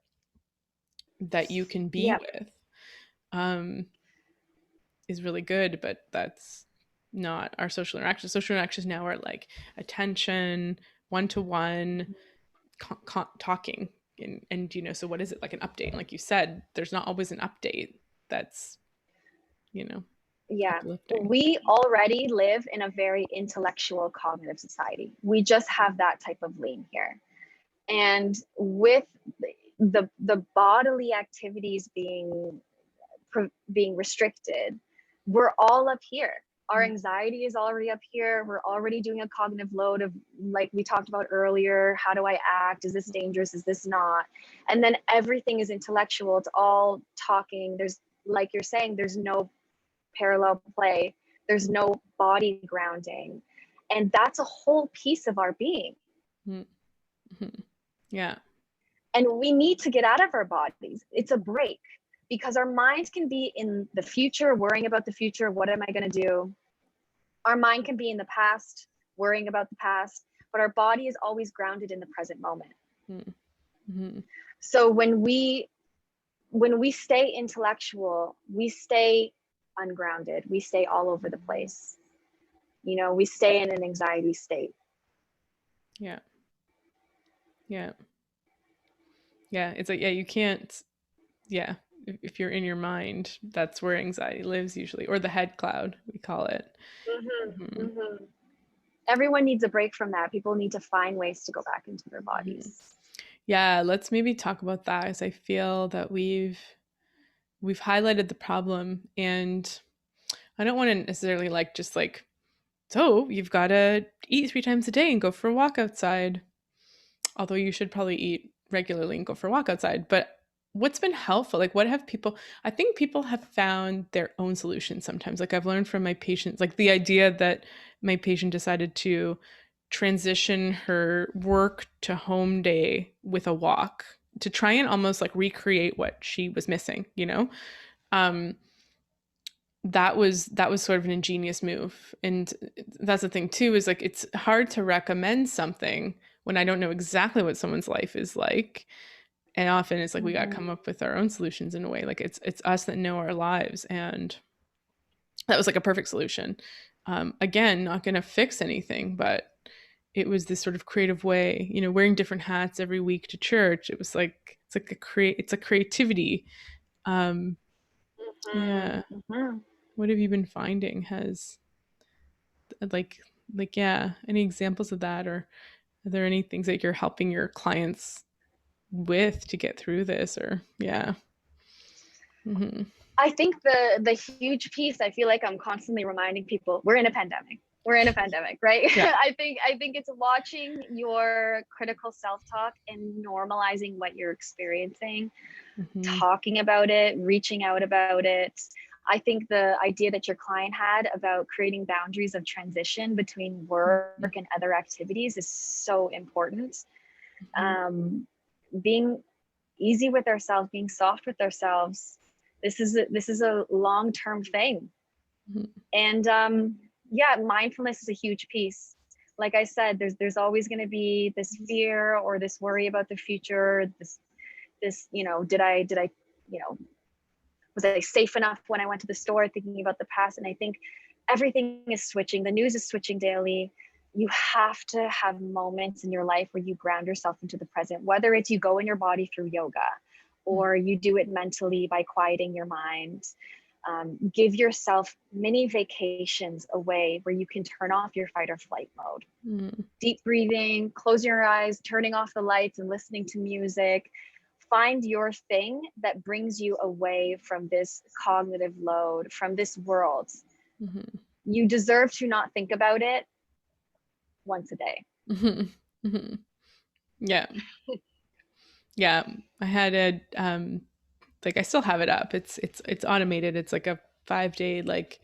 that you can be Yep. with, um, is really good. But that's not our social interactions. Social interactions now are like attention, one-to-one, talking. And so what is it, like an update? Like you said, there's not always an update that's, you know Yeah. uplifting. We already live in a very intellectual cognitive society. We just have that type of lean here. And with the bodily activities being restricted, we're all up here. Our anxiety is already up here. We're already doing a cognitive load of, like we talked about earlier, how do I act? Is this dangerous? Is this not? And then everything is intellectual. It's all talking. There's, like you're saying, there's no parallel play. There's no body grounding. And that's a whole piece of our being. Mm-hmm. Yeah. And we need to get out of our bodies. It's a break, because our minds can be in the future, worrying about the future. What am I going to do? Our mind can be in the past, worrying about the past, but our body is always grounded in the present moment. Mm-hmm. So when we stay intellectual, we stay ungrounded, we stay all over the place. We stay in an anxiety state. Yeah. Yeah. Yeah. It's like, yeah, you can't, yeah. If you're in your mind, that's where anxiety lives usually, or the head cloud, we call it. Mm-hmm. Hmm. Mm-hmm. Everyone needs a break from that. People need to find ways to go back into their Hmm. bodies. Yeah. Let's maybe talk about that, as I feel that we've highlighted the problem, and I don't want to necessarily like just like, so you've got to eat 3 times a day and go for a walk outside. Although you should probably eat regularly and go for a walk outside. But what's been helpful? Like, what have people, I think people have found their own solutions sometimes. Like, I've learned from my patients, like the idea that my patient decided to transition her work to home day with a walk to try and almost like recreate what she was missing, you know? Um, that was sort of an ingenious move. And that's the thing too, is like it's hard to recommend something when I don't know exactly what someone's life is like. And often it's like we got to Mm-hmm. come up with our own solutions in a way. Like it's us that know our lives, and that was like a perfect solution. Again, not going to fix anything, but it was this sort of creative way, wearing different hats every week to church. It was like it's a creativity. um yeah. Mm-hmm. What have you been finding has like yeah, any examples of that, or are there any things that you're helping your clients with to get through this, or yeah. Hmm. I think the huge piece, I feel like I'm constantly reminding people, we're in a pandemic. We're in a pandemic, right? Yeah. I think it's watching your critical self-talk and normalizing what you're experiencing, Hmm. talking about it, reaching out about it. I think the idea that your client had about creating boundaries of transition between work and other activities is so important. Hmm. Being easy with ourselves, being soft with ourselves. This is a long-term thing. Hmm. And yeah, mindfulness is a huge piece. Like I said, there's always going to be this fear or this worry about the future. This did I you know was I safe enough when I went to the store, thinking about the past. And I think everything is switching. The news is switching daily. You have to have moments in your life where you ground yourself into the present, whether it's you go in your body through yoga or you do it mentally by quieting your mind. Give yourself mini vacations away where you can turn off your fight or flight mode. Hmm. Deep breathing, closing your eyes, turning off the lights and listening to music. Find your thing that brings you away from this cognitive load, from this world. Hmm. You deserve to not think about it once a day. Hmm. Hmm. Yeah. Yeah. I had a like I still have it up. It's automated. It's like a 5-day like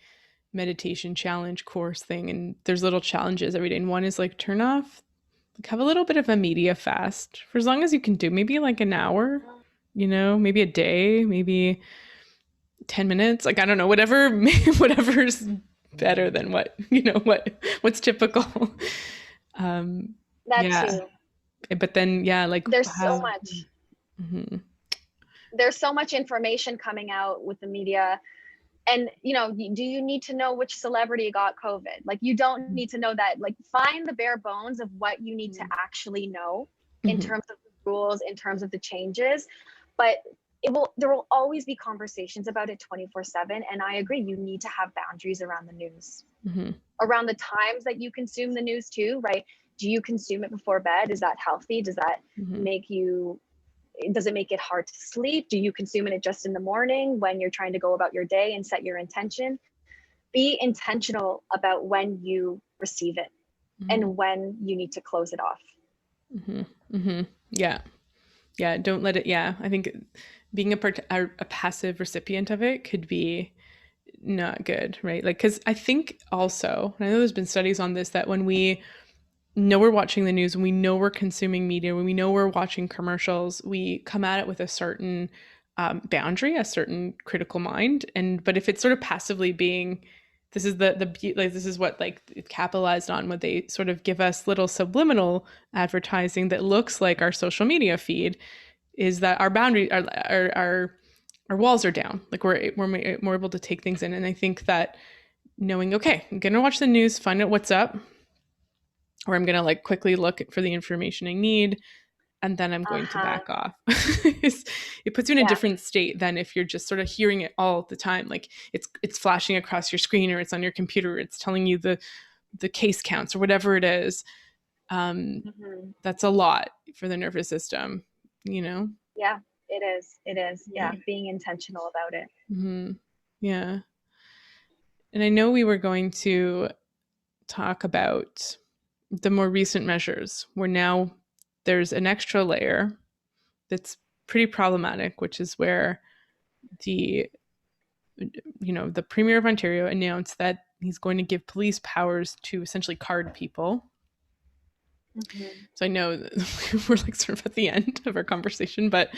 meditation challenge course thing, and there's little challenges every day. And one is like turn off, like have a little bit of a media fast for as long as you can do, maybe like an hour, maybe a day, maybe 10 minutes, like I don't know, whatever. Whatever's better than what's typical. um That yeah. too. But then yeah, like There's so have. much. Mhm. There's so much information coming out with the media. And do you need to know which celebrity got COVID? Like, you don't need to know that. Like, find the bare bones of what you need to actually know in Mhm. terms of the rules, in terms of the changes. But there will always be conversations about it 24/7. And I agree, you need to have boundaries around the news, Mhm. around the times that you consume the news too, right? Do you consume it before bed? Is that healthy? Does that Mhm. make you does it make it hard to sleep? Do you consume it just in the morning when you're trying to go about your day and set your intention? Be intentional about when you receive it Mhm. and when you need to close it off. Mhm. Mhm. Yeah. Yeah, don't let it, yeah. I think being a passive recipient of it could be not good, right? Like cuz I think also, and I know there's been studies on this, that when we know we're watching the news, when we know we're consuming media, when we know we're watching commercials, we come at it with a certain boundary, a certain critical mind. And but if it's sort of passively being, this is like this is what like it capitalized on when they sort of give us little subliminal advertising that looks like our social media feed, is that our boundary, our walls are down. Like we're able to take things in. And I think that knowing, okay, I'm going to watch the news, find out what's up, or I'm going to like quickly look for the information I need, and then I'm going to Uh-huh. back off. It puts you in a Yeah. different state than if you're just sort of hearing it all the time. Like it's flashing across your screen, or it's on your computer, or it's telling you the case counts or whatever it is. Hmm. That's a lot for the nervous system, you know? Yeah, it is. It is. Yeah. Yeah, being intentional about it. Mm-hmm. Yeah. And I know we were going to talk about the more recent measures where now there's an extra layer that's pretty problematic, which is where the the Premier of Ontario announced that he's going to give police powers to essentially card people. Hmm. So I know we're like sort of at the end of our conversation, but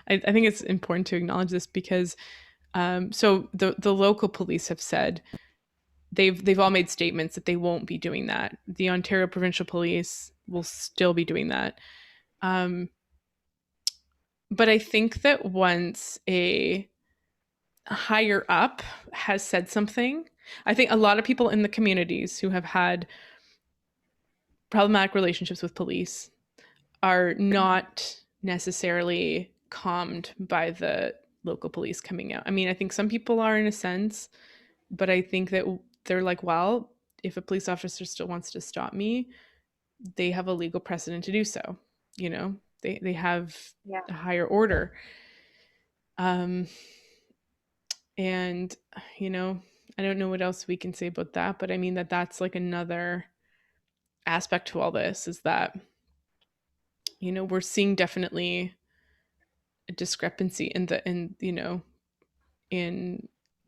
I think it's important to acknowledge this because so the local police have said they've all made statements that they won't be doing that. The Ontario Provincial Police will still be doing that. Um, but I think that once a higher up has said something, I think a lot of people in the communities who have had problematic relationships with police are not necessarily calmed by the local police coming out. I mean, I think some people are in a sense, but I think that they're like, well, if a police officer still wants to stop me, they have a legal precedent to do so. You know, they have Yeah. a higher order. Um, and I don't know what else we can say about that, but I mean that's like another aspect to all this is that we're seeing definitely a discrepancy in the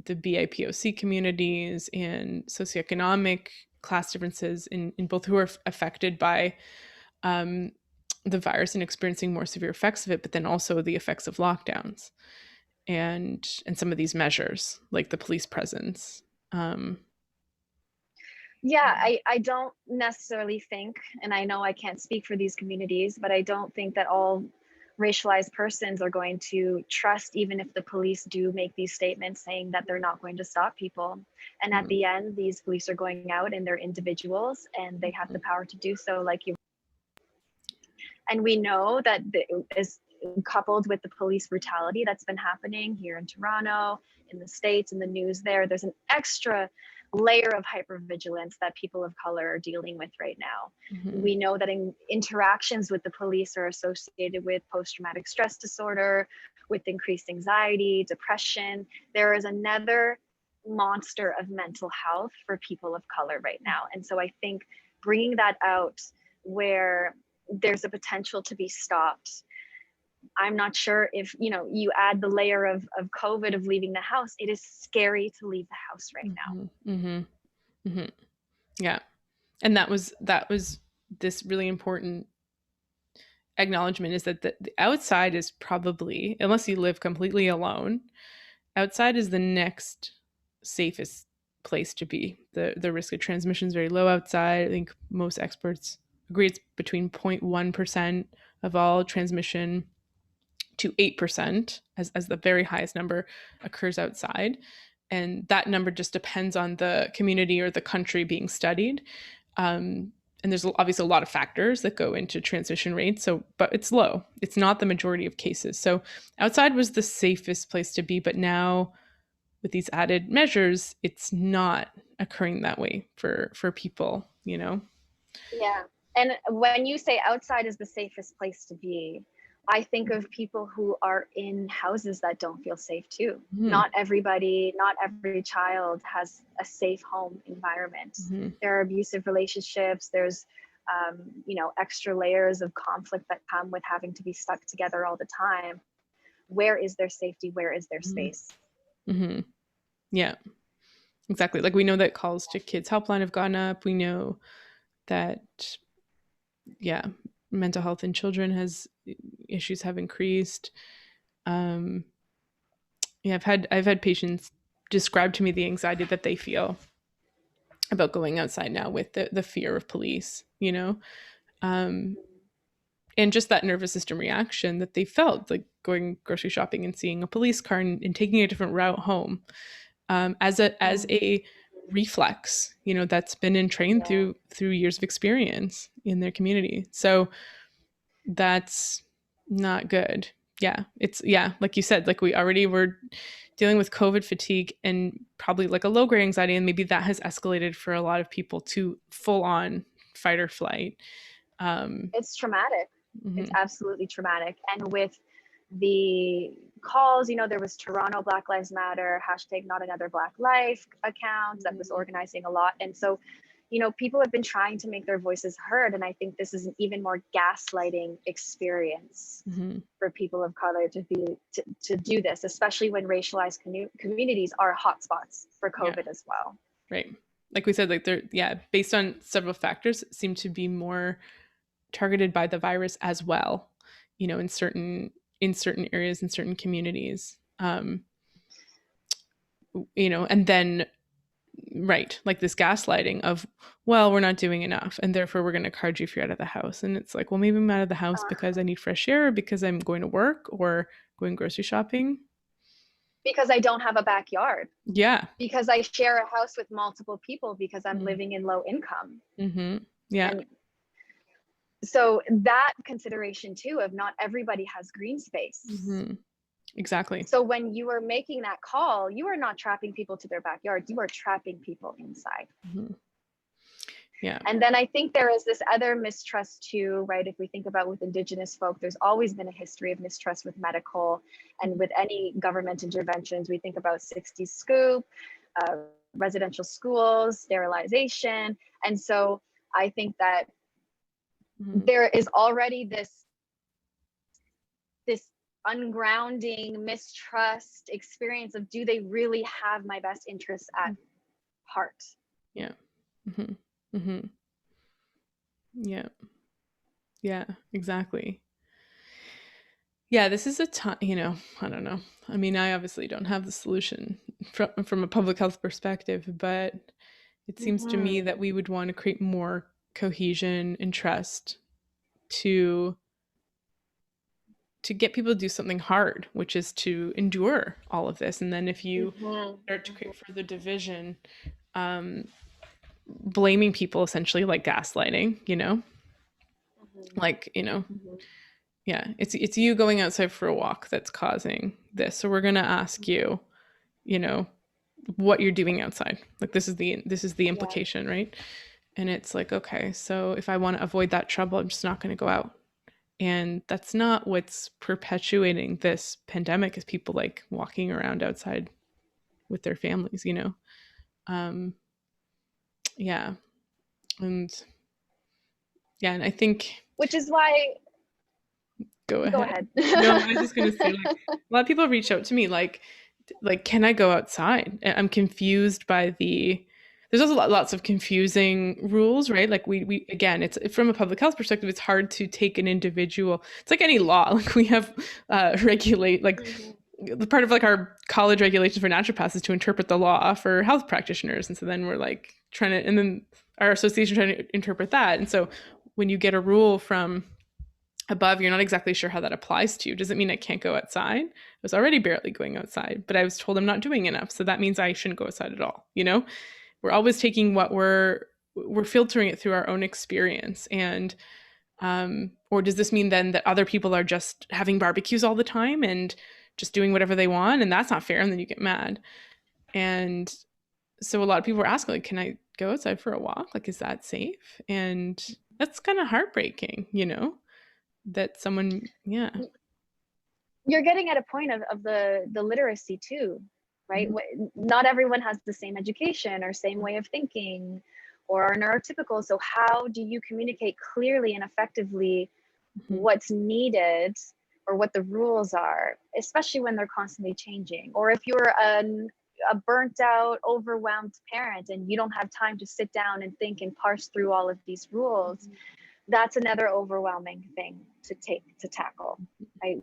BIPOC communities and socioeconomic class differences in both who are affected by um, the virus and experiencing more severe effects of it, but then also the effects of lockdowns and some of these measures like the police presence. Um, Yeah, I don't necessarily think, and I know I can't speak for these communities, but I don't think that all racialized persons are going to trust, even if the police do make these statements saying that they're not going to stop people. And at the end, these police are going out and they're individuals and they have the power to do so, like you. And we know that is coupled with the police brutality that's been happening here in Toronto, in the States, in the news there's an extra layer of hypervigilance that people of color are dealing with right now. mm-hmm, We know that interactions with the police are associated with post-traumatic stress disorder, with increased anxiety, depression. There is another monster of mental health for people of color right now. And so I think bringing that out where there's a potential to be stopped. I'm not sure if you add the layer of COVID, of leaving the house. It is scary to leave the house right now. mm-hmm, mm-hmm, mm-hmm. Yeah, and that was this really important acknowledgement is that the outside is probably, unless you live completely alone, outside is the next safest place to be. The risk of transmission is very low outside. I think most experts agree it's between 0.1% of all transmission to 8% as the very highest number occurs outside. And that number just depends on the community or the country being studied. And there's obviously a lot of factors that go into transmission rates. So, but it's low. It's not the majority of cases. So outside was the safest place to be, but now with these added measures, it's not occurring that way for people, Yeah. And when you say outside is the safest place to be, I think of people who are in houses that don't feel safe too. Mm-hmm. Not everybody, not every child has a safe home environment. Mm-hmm. There are abusive relationships. There's, extra layers of conflict that come with having to be stuck together all the time. Where is their safety? Where is their space? Mm-hmm. Yeah, exactly. Like we know that calls to kids helpline have gone up. We know that, yeah, mental health in children has issues have increased. Um, yeah, I've had patients describe to me the anxiety that they feel about going outside now with the fear of police, um, and just that nervous system reaction that they felt like going grocery shopping and seeing a police car and taking a different route home. As a reflex, that's been entrained Yeah. through years of experience in their community. So that's not good. Yeah, it's like you said, like we already were dealing with COVID fatigue and probably like a low grade anxiety, and maybe that has escalated for a lot of people to full on fight or flight. It's traumatic. It's Mhm. absolutely traumatic. And with the calls, there was Toronto Black Lives Matter, hashtag not another Black life account that was organizing a lot. And so, people have been trying to make their voices heard. And I think this is an even more gaslighting experience Mhm. for people of color to do this, especially when racialized communities are hotspots for Yeah, COVID as well. right. Like we said, like they're based on several factors, seem to be more targeted by the virus as well, in certain areas, in certain communities. And then right, like this gaslighting of, well, we're not doing enough and therefore we're going to card you if you're out of the house. And it's like, well, maybe I'm out of the house because I need fresh air, or because I'm going to work or going grocery shopping. Because I don't have a backyard, Yeah. because I share a house with multiple people, because I'm Mm-hmm. living in low income. Mm-hmm. Yeah. And so that consideration too, of not everybody has green space. Mm-hmm. Exactly. So when you are making that call, you are not trapping people to their backyard, you are trapping people inside. Mm-hmm. Yeah. And then I think there is this other mistrust too, right? If we think about with Indigenous folk, there's always been a history of mistrust with medical and with any government interventions. We think about 60 scoop, residential schools, sterilization. And so I think that Mm-hmm. there is already this ungrounding mistrust experience of, do they really have my best interests at heart? Yeah. Mm-hmm. Mm-hmm. Yeah. Yeah, exactly. Yeah, this is a time, I don't know. I mean, I obviously don't have the solution from a public health perspective, but it seems to me that we would want to create more cohesion and trust to get people to do something hard, which is to endure all of this. And then if you start to create further division, um, blaming people essentially, like gaslighting, like, yeah, it's you going outside for a walk that's causing this. So we're going to ask you, you know, what you're doing outside. Like this is the Yeah. implication, right? And it's like, okay, so if I want to avoid that trouble, I'm just not going to go out. And that's not what's perpetuating this pandemic, is people like walking around outside with their families. Um yeah. And yeah, and I think, Which is why, go go ahead. ahead. No, I was just going to say, like, a lot of people reach out to me like, can I go outside? I'm confused by there's also lots of confusing rules, right? Like we again, it's from a public health perspective, it's hard to take an individual. It's like any law. Like we have regulate, like the part of like our college regulations for naturopaths is to interpret the law for health practitioners, and so then we're like trying to, and then our association trying to interpret that. And so when you get a rule from above, you're not exactly sure how that applies to you. Does it mean I can't go outside? I was already barely going outside, but I was told I'm not doing enough, so that means I shouldn't go outside at all. We're always taking what we're filtering it through our own experience. And or does this mean then that other people are just having barbecues all the time and just doing whatever they want, and that's not fair, and then you get mad? And so a lot of people were asking, like, can I go outside for a walk? Like, is that safe? And that's kind of heartbreaking, that someone, yeah. You're getting at a point of the literacy too, right? Mm-hmm. Not everyone has the same education or same way of thinking or are neurotypical. So how do you communicate clearly and effectively Mm-hmm. what's needed or what the rules are, especially when they're constantly changing? Or if you're a burnt out, overwhelmed parent and you don't have time to sit down and think and parse through all of these rules, that's another overwhelming thing to tackle, right?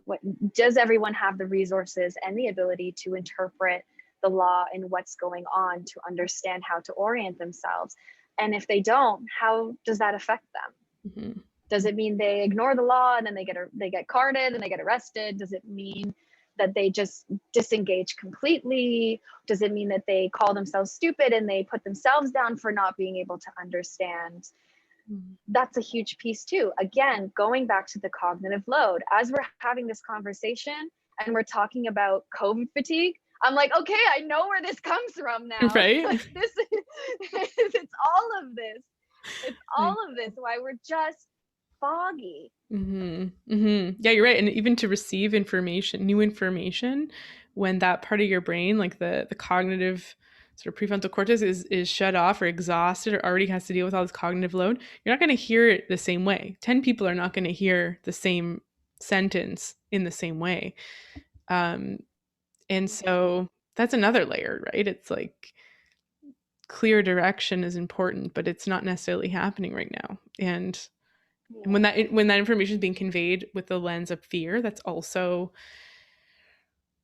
Does everyone have the resources and the ability to interpret the law and what's going on, to understand how to orient themselves? And if they don't, how does that affect them? Does it mean they ignore the law and then they get carded and they get arrested? Does it mean that they just disengage completely? Does it mean that they call themselves stupid and they put themselves down for not being able to understand? That's a huge piece too. Again, going back to the cognitive load, as we're having this conversation and we're talking about COVID fatigue, I'm like, okay, I know where this comes from now. Right? Like, it's all of this. It's all of this why we're just foggy. Yeah, you're right. And even to receive information, new information, when that part of your brain, like the cognitive sort of prefrontal cortex is shut off or exhausted or already has to deal with all this cognitive load, you're not going to hear it the same way. 10 people are not going to hear the same sentence in the same way. And so that's another layer, right? It's like clear direction is important, but it's not necessarily happening right now. And when that information is being conveyed with the lens of fear, that's also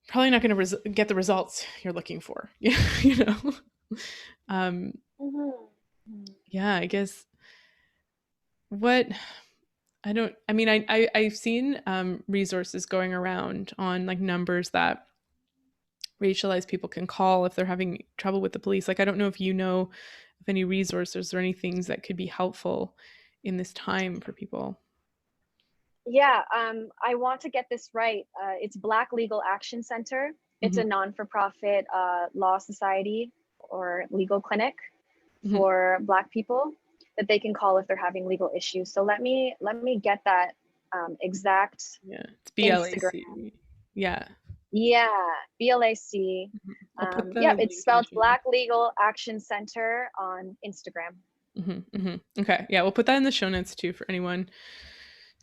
probably not going to get the results you're looking for. You know. Yeah, I guess what I don't. I mean, I've seen resources going around on like numbers that racialized people can call if they're having trouble with the police. Like, I don't know if you know of any resources or any things that could be helpful in this time for people. Yeah, I want to get this right. It's Black Legal Action Center. It's a non-for-profit law society or legal clinic for Black people that they can call if they're having legal issues. So let me get that exact. Yeah, it's BLAC. Instagram. Yeah. Yeah, BLAC. Yeah, it's spelled Black Legal Action Center on Instagram. Okay, yeah, we'll put that in the show notes too for anyone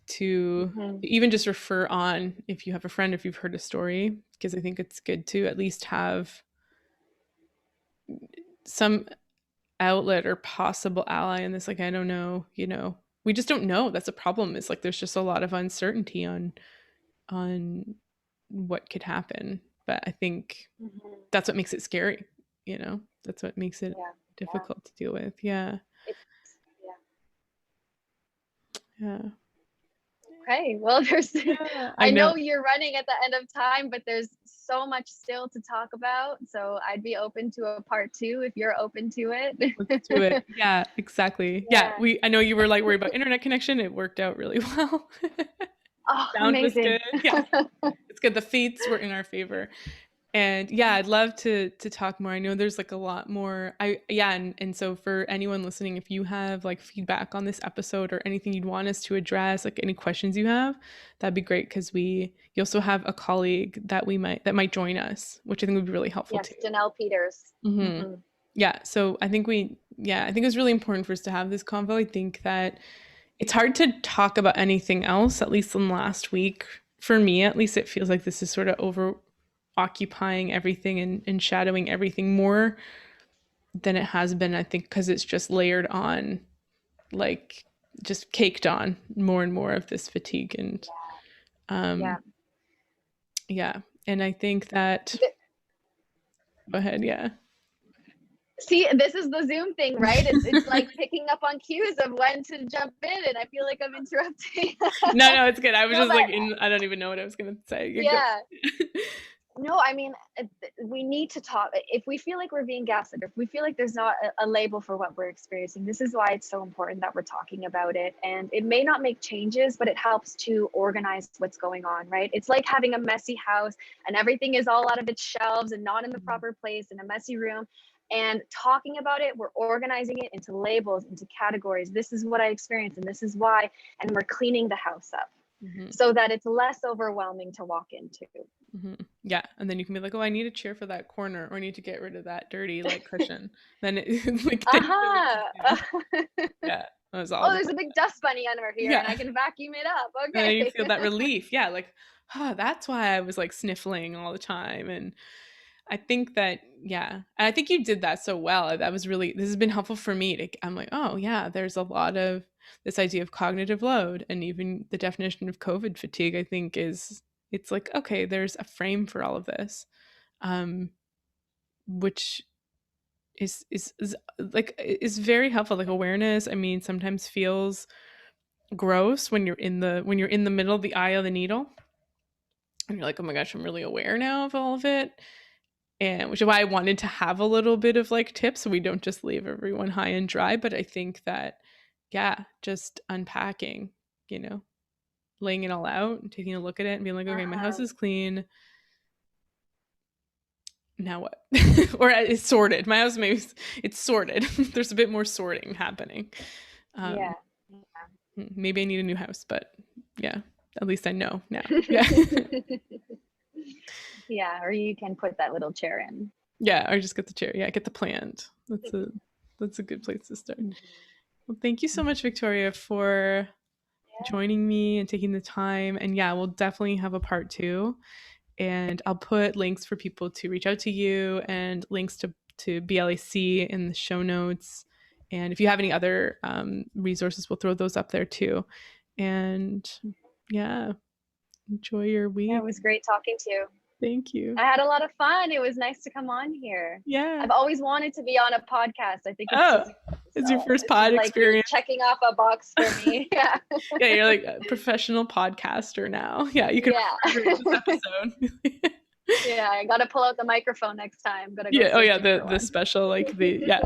to even just refer on if you have a friend, if you've heard a story, because I think it's good to at least have some outlet or possible ally in this. Like, I don't know, we just don't know. That's a problem. Is like there's just a lot of uncertainty on what could happen. But I think that's what makes it scary. That's what makes it difficult to deal with. Yeah. Okay, well, I know you're running at the end of time, but there's so much still to talk about. So I'd be open to a part 2 if you're open to it. Let's do it. Yeah, exactly. Yeah, I know you were like worried about internet connection. It worked out really well. Oh, Sound amazing. was good. Yeah, it's good. The fates were in our favor. And yeah, I'd love to talk more. I know there's like a lot more. And so for anyone listening, if you have like feedback on this episode or anything you'd want us to address, like any questions you have, that'd be great, because you also have a colleague that might join us, which I think would be really helpful too. Yes, Janelle Peters. Yeah, so I think it was really important for us to have this convo. I think that it's hard to talk about anything else, at least in the last week. For me, at least, it feels like this is sort of occupying everything and shadowing everything more than it has been, I think, because it's just layered on, like just caked on more and more of this fatigue. And and I think that go ahead. See, this is the Zoom thing, right? It's like picking up on cues of when to jump in, and I feel like I'm interrupting. No, it's good. I was I don't even know what I was going to say. No, I mean, we need to talk. If we feel like we're being gaslit, if we feel like there's not a label for what we're experiencing, this is why it's so important that we're talking about it. And it may not make changes, but it helps to organize what's going on, right? It's like having a messy house and everything is all out of its shelves and not in the proper place in a messy room. And talking about it, we're organizing it into labels, into categories. This is what I experienced and this is why. And we're cleaning the house up so that it's less overwhelming to walk into. Yeah, and then you can be like, oh, I need a chair for that corner, or I need to get rid of that dirty like cushion. Then it's like, yeah, there's a big dust bunny under here, and I can vacuum it up. Okay, and then you feel that relief. Yeah, like, that's why I was like sniffling all the time. And I think that, I think you did that so well. This has been helpful for me. I'm like, oh yeah, there's a lot of this idea of cognitive load, and even the definition of COVID fatigue, I think it's like, okay, there's a frame for all of this, which is very helpful. Like, awareness, I mean, sometimes feels gross when you're in the middle of the eye of the needle. and you're like, oh my gosh, I'm really aware now of all of it. And which is why I wanted to have a little bit of like tips so we don't just leave everyone high and dry. But I think that, yeah, just unpacking, you know, laying it all out and taking a look at it and being like, okay, my house is clean. Now what? Or it's sorted. My house, maybe it's sorted. There's a bit more sorting happening. Yeah. Maybe I need a new house, but yeah, at least I know now. Yeah. Yeah, or you can put that little chair in. Yeah, or just get the chair. Yeah, get the plant. That's a good place to start. Well, thank you so much, Victoria, for joining me and taking the time. And yeah, we'll definitely have a part 2. And I'll put links for people to reach out to you and links to BLAC in the show notes. And if you have any other resources, we'll throw those up there too. And yeah, enjoy your week. Yeah, it was great talking to you. Thank you. I had a lot of fun. It was nice to come on here. Yeah. I've always wanted to be on a podcast. I think it's your first pod experience. Checking off a box for me. Yeah. Yeah, you're like a professional podcaster now. Yeah, you can record this episode. Yeah, I got to pull out the microphone next time. Yeah, oh yeah, the special, like the, yeah.